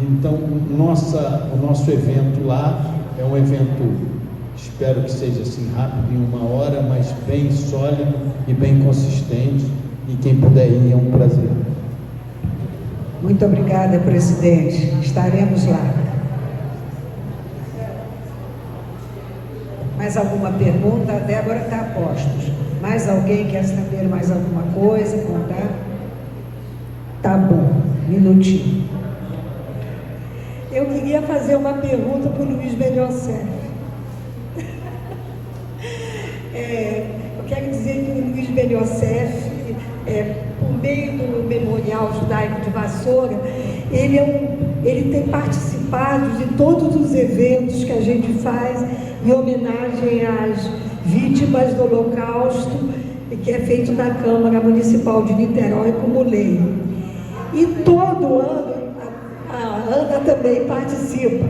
Então o nosso evento lá é um evento, espero que seja assim rápido, em 1 hora, mas bem sólido e bem consistente, e quem puder ir é um prazer. Muito obrigada, presidente. Estaremos lá. Mais alguma pergunta? A Débora está a postos. Mais alguém quer saber mais alguma coisa, contar? Tá bom, minutinho. Eu queria fazer uma pergunta para o Luiz Belhocef. Eu quero dizer que o Luiz Belhocef, por meio do Memorial Judaico de Vassoura, ele tem participado de todos os eventos que a gente faz em homenagem às vítimas do Holocausto, que é feito na Câmara Municipal de Niterói como lei. E todo ano a Ana também participa,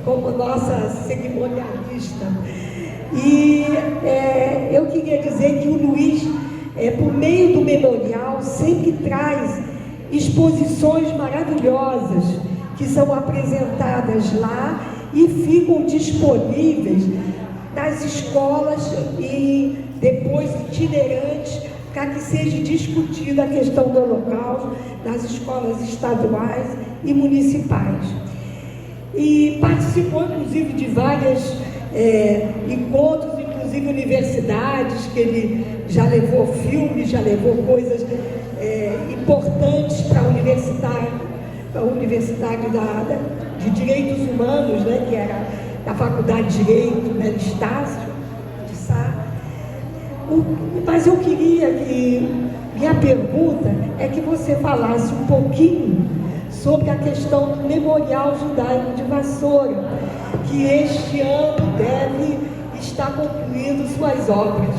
como nossa cerimonialista. E eu queria dizer que o Luiz, por meio do memorial, sempre traz exposições maravilhosas que são apresentadas lá e ficam disponíveis nas escolas e depois itinerantes, para que seja discutida a questão do Holocausto nas escolas estaduais e municipais. E participou, inclusive, de vários encontros, inclusive universidades, que ele já levou filmes, já levou coisas importantes para a Universidade de Direitos Humanos, né, que era da Faculdade de Direito, né, de Estácio, de Sá. Mas eu queria que minha pergunta é que você falasse um pouquinho sobre a questão do Memorial Judaico de Vassoura, que este ano deve estar concluindo suas obras,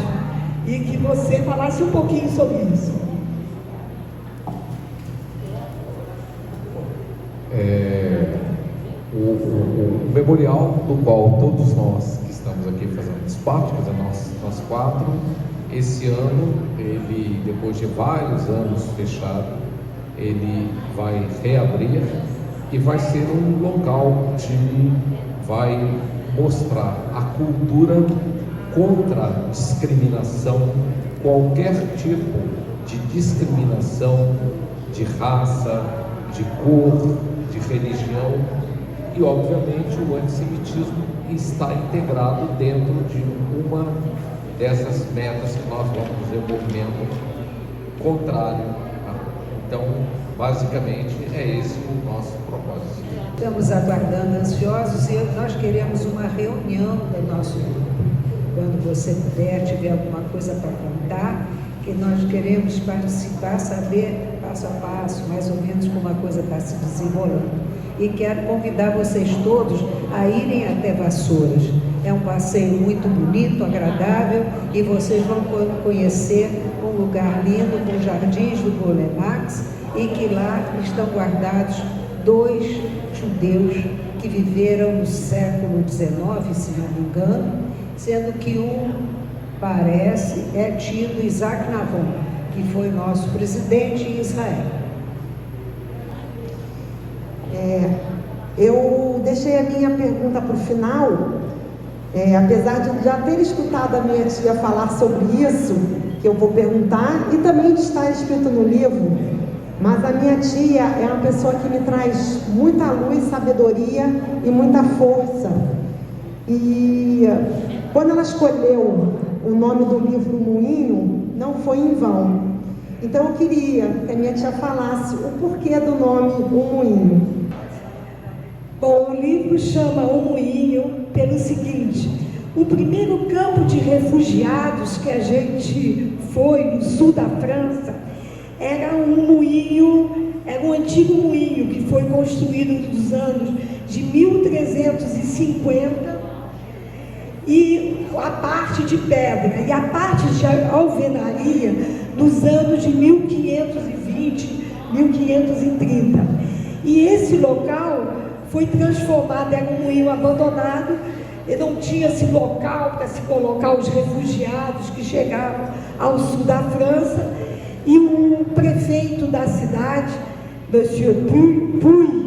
e que você falasse um pouquinho sobre isso. O memorial do qual todos nós que estamos aqui fazemos parte, quer dizer, nós quatro, esse ano, ele, depois de vários anos fechado, ele vai reabrir e vai ser um local que vai mostrar a cultura contra a discriminação, qualquer tipo de discriminação de raça, de cor, de religião, e obviamente o antissemitismo está integrado dentro de uma dessas metas que nós vamos dizer, movimento contrário. Então, basicamente, é esse o nosso propósito. Estamos aguardando ansiosos e nós queremos uma reunião do nosso grupo. Quando você puder, tiver alguma coisa para contar, que nós queremos participar, saber passo a passo, mais ou menos como a coisa está se desenrolando. E quero convidar vocês todos a irem até Vassouras. É um passeio muito bonito, agradável, e vocês vão conhecer um lugar lindo com jardins do Golem Max, e que lá estão guardados 2 judeus que viveram no século XIX, se não me engano, sendo que um parece tido Isaac Navon, que foi nosso presidente em Israel. Eu deixei a minha pergunta para o final, apesar de já ter escutado a minha tia falar sobre isso, que eu vou perguntar, e também de estar escrito no livro, mas a minha tia é uma pessoa que me traz muita luz, sabedoria e muita força. E quando ela escolheu o nome do livro Moinho, não foi em vão. Então eu queria que a minha tia falasse o porquê do nome O Moinho. Bom, o livro chama O Moinho pelo seguinte: o primeiro campo de refugiados que a gente foi no sul da França era um moinho, era um antigo moinho que foi construído nos anos de 1350, e a parte de pedra e a parte de alvenaria nos anos de 1520, 1530. E esse local foi transformado, era um moinho abandonado, e não tinha esse local para se colocar os refugiados que chegavam ao sul da França, e o prefeito da cidade, Monsieur Puy,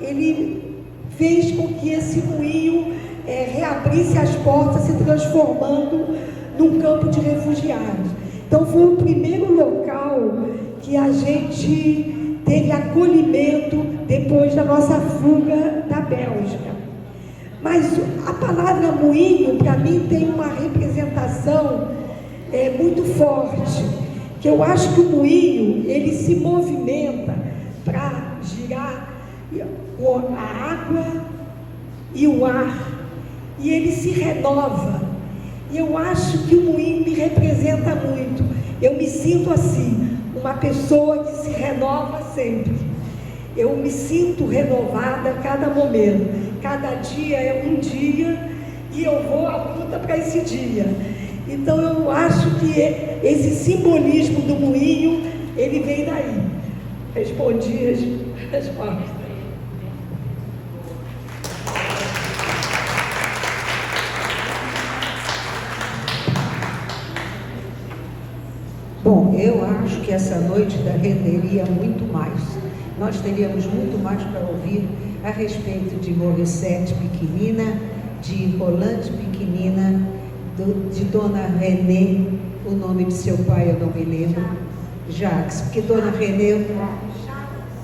ele fez com que esse moinho reabrisse as portas, se transformando num campo de refugiados. Então foi o primeiro local que a gente teve acolhimento depois da nossa fuga da Bélgica. Mas a palavra moinho, para mim, tem uma representação muito forte, que eu acho que o moinho, ele se movimenta para girar a água e o ar, e ele se renova. E eu acho que o moinho me representa muito. Eu me sinto assim, uma pessoa que se renova sempre. Eu me sinto renovada a cada momento. Cada dia é um dia e eu vou à luta para esse dia. Então eu acho que esse simbolismo do moinho, ele vem daí. Respondi as respostas. Bom, eu acho que essa noite renderia muito mais. Nós teríamos muito mais para ouvir a respeito de Morissette pequenina, de Rolante pequenina, de Dona Renê, o nome de seu pai eu não me lembro, Jacques, porque Dona Renê...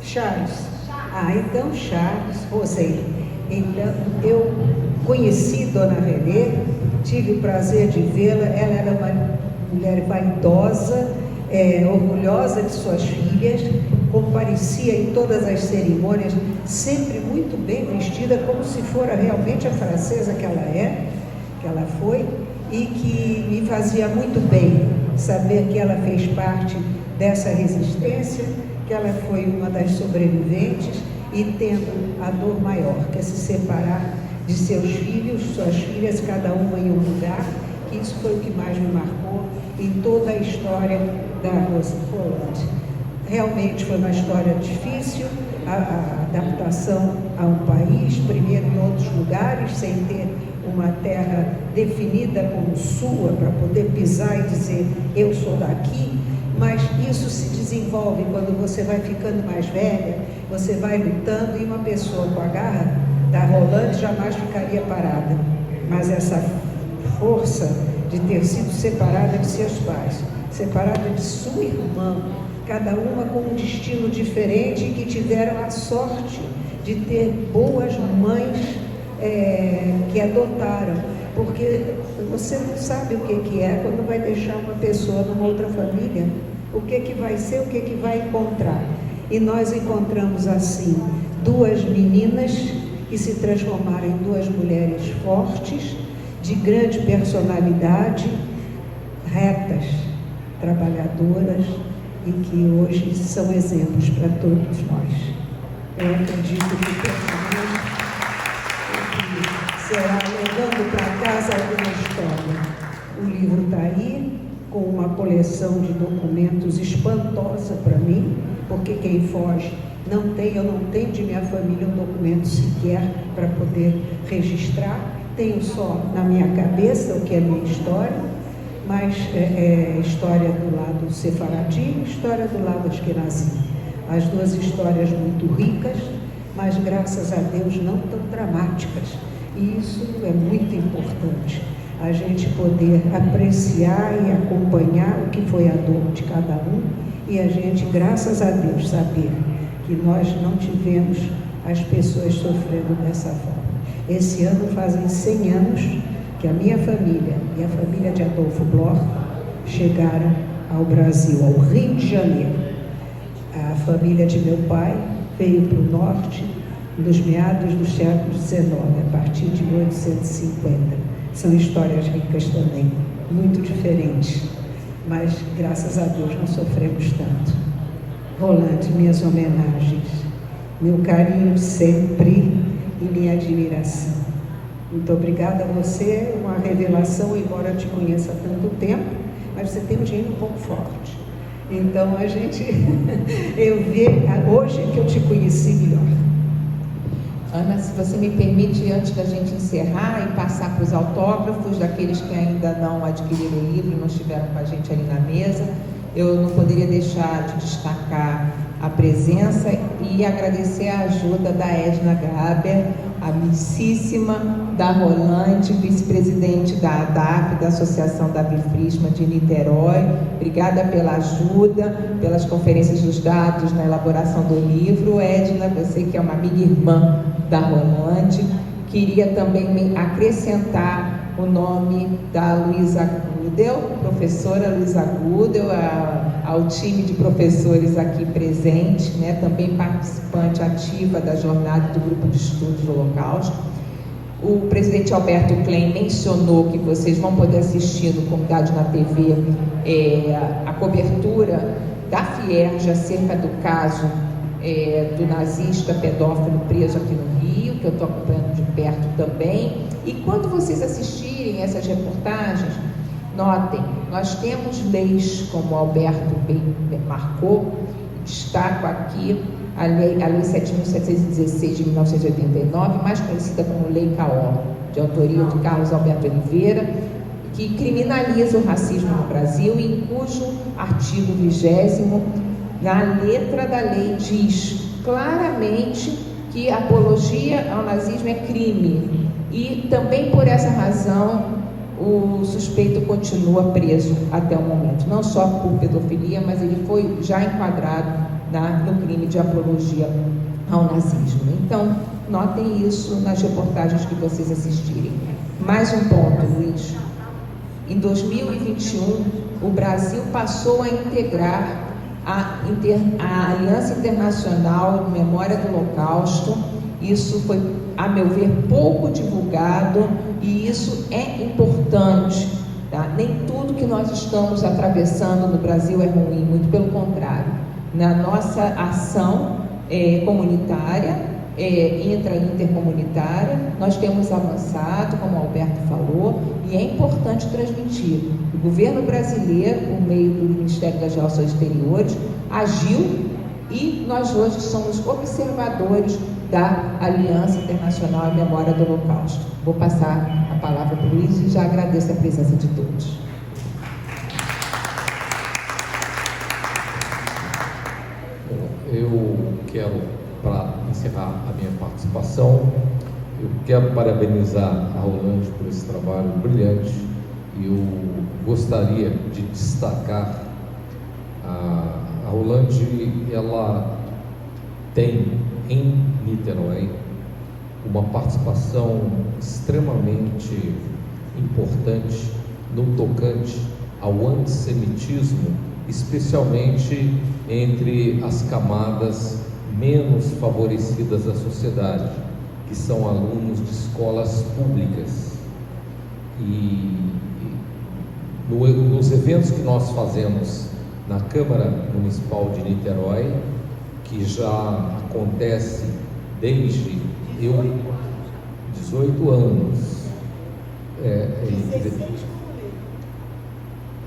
Charles. Ah, então Charles, Rosé. Então, eu conheci Dona Renê, tive o prazer de vê-la, ela era uma mulher vaidosa, orgulhosa de suas filhas, comparecia em todas as cerimônias, sempre muito bem vestida, como se fora realmente a francesa que ela foi, e que me fazia muito bem saber que ela fez parte dessa resistência, que ela foi uma das sobreviventes e tendo a dor maior, que é se separar de seus filhos, suas filhas, cada uma em um lugar, que isso foi o que mais me marcou em toda a história da Rosa Rolante. Realmente foi uma história difícil, a adaptação a um país, primeiro em outros lugares, sem ter uma terra definida como sua, para poder pisar e dizer, eu sou daqui, mas isso se desenvolve quando você vai ficando mais velha, você vai lutando, e uma pessoa com a garra da Rolante jamais ficaria parada, mas essa força de ter sido separada de seus pais, separada de sua irmã, cada uma com um destino diferente, e que tiveram a sorte de ter boas mães que adotaram, porque você não sabe o que é quando vai deixar uma pessoa numa outra família, o que vai ser, o que vai encontrar. E nós encontramos assim duas meninas que se transformaram em duas mulheres fortes, de grande personalidade, retas, trabalhadoras, e que hoje são exemplos para todos nós. Eu acredito que o personagem será levando para casa alguma história. O livro está aí, com uma coleção de documentos espantosa para mim, porque quem foge não tem, eu não tenho de minha família um documento sequer para poder registrar. Tenho só na minha cabeça o que é minha história, mas história do lado sefaradi, história do lado ashkenazi. As duas histórias muito ricas, mas graças a Deus não tão dramáticas. E isso é muito importante, a gente poder apreciar e acompanhar o que foi a dor de cada um, e a gente, graças a Deus, saber que nós não tivemos as pessoas sofrendo dessa forma. Esse ano fazem 100 anos que a minha família e a família de Adolfo Bloch chegaram ao Brasil, ao Rio de Janeiro. A família de meu pai veio para o norte nos meados do século XIX, a partir de 1850. São histórias ricas também, muito diferentes, mas graças a Deus não sofremos tanto. Rolante, minhas homenagens, meu carinho sempre e minha admiração. Muito obrigada a você, uma revelação, embora eu te conheça há tanto tempo, mas você tem um gênio um pouco forte. Então a gente, eu vejo, hoje que eu te conheci melhor. Ana, se você me permite, antes da gente encerrar e passar para os autógrafos daqueles que ainda não adquiriram o livro, não estiveram com a gente ali na mesa, eu não poderia deixar de destacar a presença e agradecer a ajuda da Edna Gaber, amicíssima da Rolante, vice-presidente da ADAP, da Associação Davi Frischmann de Niterói. Obrigada pela ajuda, pelas conferências dos dados na elaboração do livro. Edna, você que é uma amiga irmã da Rolante, queria também acrescentar o nome da Luísa Gudel, professora Luísa Gudel, ao time de professores aqui presente, né, também participante ativa da jornada do Grupo de Estudos do Holocausto. O presidente Alberto Klein mencionou que vocês vão poder assistir no Comunidade na TV a cobertura da FIERJ acerca do caso do nazista pedófilo preso aqui no Rio, que eu estou acompanhando de perto também. E quando vocês assistirem essas reportagens, notem, nós temos leis, como o Alberto bem marcou, destaco aqui a Lei 7.716 de 1989, mais conhecida como Lei CAO, de autoria de Carlos Alberto Oliveira, que criminaliza o racismo no Brasil, e em cujo artigo 20º, na letra da lei, diz claramente que a apologia ao nazismo é crime, e também por essa razão o suspeito continua preso até o momento, não só por pedofilia, mas ele foi já enquadrado no crime de apologia ao nazismo. Então, notem isso nas reportagens que vocês assistirem. Mais um ponto, Luiz. Em 2021, o Brasil passou a integrar a Aliança Internacional de Memória do Holocausto. Isso foi, a meu ver, pouco divulgado, e isso é importante, tá? Nem tudo que nós estamos atravessando no Brasil é ruim, muito pelo contrário. Na nossa ação comunitária, intercomunitária, nós temos avançado, como o Alberto falou, e é importante transmitir. O governo brasileiro, por meio do Ministério das Relações Exteriores, agiu, e nós hoje somos observadores da Aliança Internacional em Memória do Holocausto. Vou passar a palavra para o Luiz e já agradeço a presença de todos. Eu quero, para encerrar a minha participação, eu quero parabenizar a Rolande por esse trabalho brilhante. Eu gostaria de destacar a Rolande. Ela tem em Niterói uma participação extremamente importante no tocante ao antissemitismo, especialmente entre as camadas menos favorecidas da sociedade, que são alunos de escolas públicas. E nos eventos que nós fazemos na Câmara Municipal de Niterói, que já acontece desde 18 anos.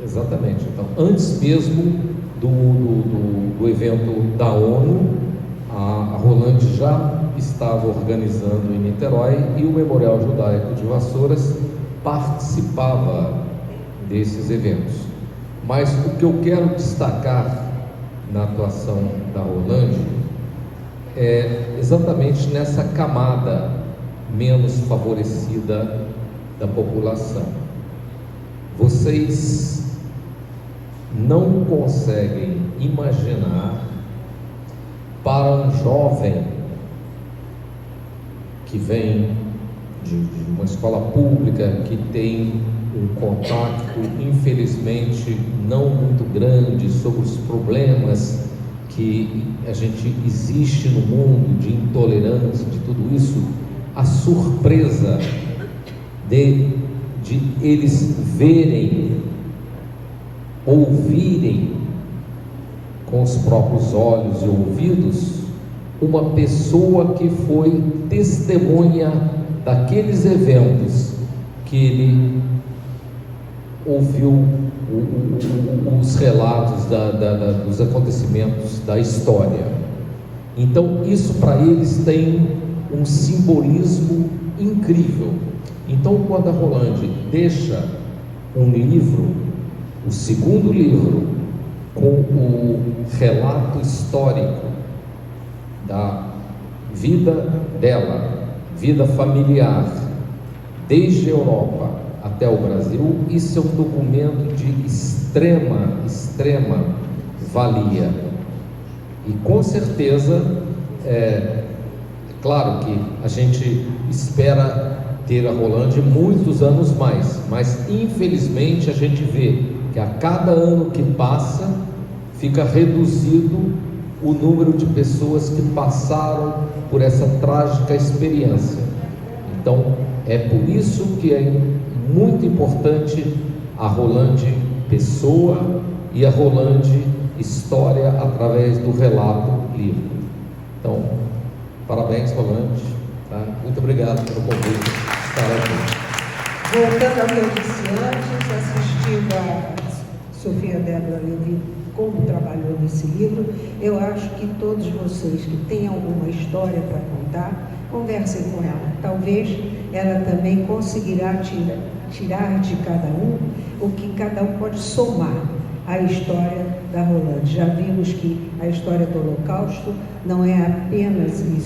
Exatamente. Então, antes mesmo do evento da ONU, a Rolande já estava organizando em Niterói, e o Memorial Judaico de Vassouras participava desses eventos. Mas o que eu quero destacar na atuação da Rolande é exatamente nessa camada menos favorecida da população. Vocês não conseguem imaginar, para um jovem que vem de uma escola pública, que tem um contato, infelizmente, não muito grande sobre os problemas que a gente existe no mundo, de intolerância, de tudo isso, a surpresa de eles verem, ouvirem com os próprios olhos e ouvidos uma pessoa que foi testemunha daqueles eventos, que ele ouviu os relatos dos acontecimentos da história. Então, isso para eles tem um simbolismo incrível. Então, quando a Rolande deixa um livro, o segundo livro, com o relato histórico da vida dela, vida familiar, desde a Europa até o Brasil, isso é um documento de extrema valia. E com certeza, claro que a gente espera ter a Rolândia muitos anos mais, mas infelizmente a gente vê que a cada ano que passa fica reduzido o número de pessoas que passaram por essa trágica experiência. Então é por isso que é muito importante a Rolândia Pessoa e a Rolândia História através do relato livre. Então, parabéns, Rolândia, tá? Muito obrigado pelo convite de estar aqui. Voltando ao que eu disse antes, assistindo a Sofia Débora Levi, como trabalhou nesse livro, eu acho que todos vocês que têm alguma história para contar, conversem com ela. Talvez ela também conseguirá tirar de cada um o que cada um pode somar à história da Rolândia. Já vimos que a história do Holocausto não é apenas e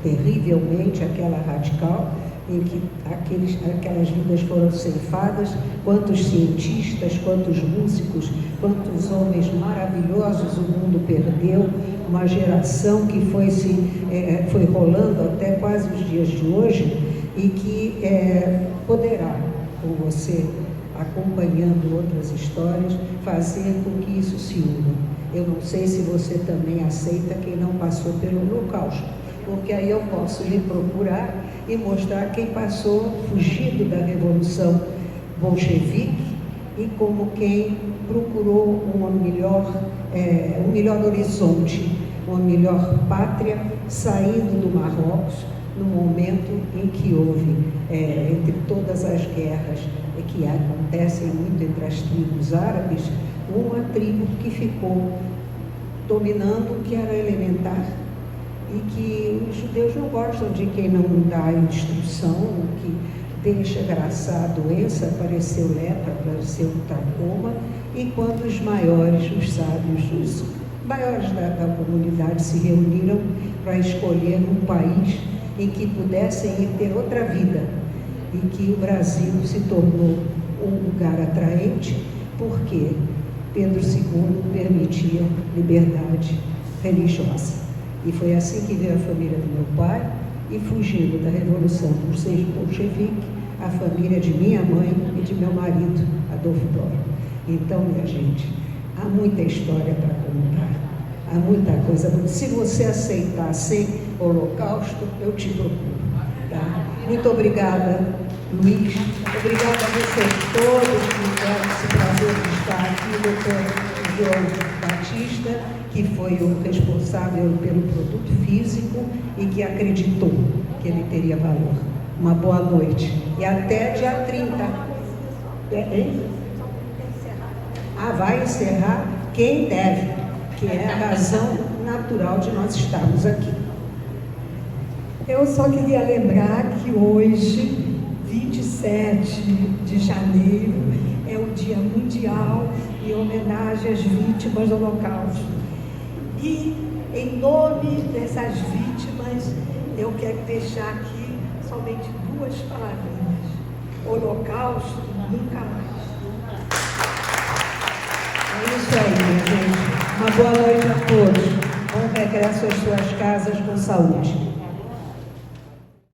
terrivelmente aquela radical, em que aquelas vidas foram ceifadas, quantos cientistas, quantos músicos, quantos homens maravilhosos o mundo perdeu, uma geração que foi rolando até quase os dias de hoje e que poderá, com você acompanhando outras histórias, fazer com que isso se una. Eu não sei se você também aceita quem não passou pelo Holocausto, porque aí eu posso lhe procurar e mostrar quem passou fugido da Revolução Bolchevique e como quem procurou um melhor horizonte, uma melhor pátria, saindo do Marrocos, no momento em que houve, entre todas as guerras que acontecem muito entre as tribos árabes, uma tribo que ficou dominando, que era elementar, e que os judeus não gostam de quem não dá instrução, que deixa graçar a doença. Apareceu lepra, apareceu tracoma, e quando os maiores, os sábios, os maiores da comunidade se reuniram para escolher um país em que pudessem ter outra vida, e que o Brasil se tornou um lugar atraente, porque Pedro II permitia liberdade religiosa. E foi assim que veio a família do meu pai, e fugindo da Revolução Bolchevique, a família de minha mãe e de meu marido, Adolfo Dória. Então, minha gente, há muita história para contar, há muita coisa. Se você aceitar sem Holocausto, eu te procuro. Tá? Muito obrigada, Luiz. Obrigada a vocês todos que tiveram esse prazer de estar aqui, o doutor João Batista, que foi o responsável pelo produto físico e que acreditou que ele teria valor. Uma boa noite. E até dia 30. Vai encerrar quem deve, que é a razão natural de nós estarmos aqui. Eu só queria lembrar que hoje, 27 de janeiro, é o Dia Mundial em homenagem às vítimas do Holocausto. E, em nome dessas vítimas, eu quero deixar aqui somente 2 palavrinhas: Holocausto nunca mais. É isso aí, minha gente. Uma boa noite a todos. Bom regresso às suas casas com saúde.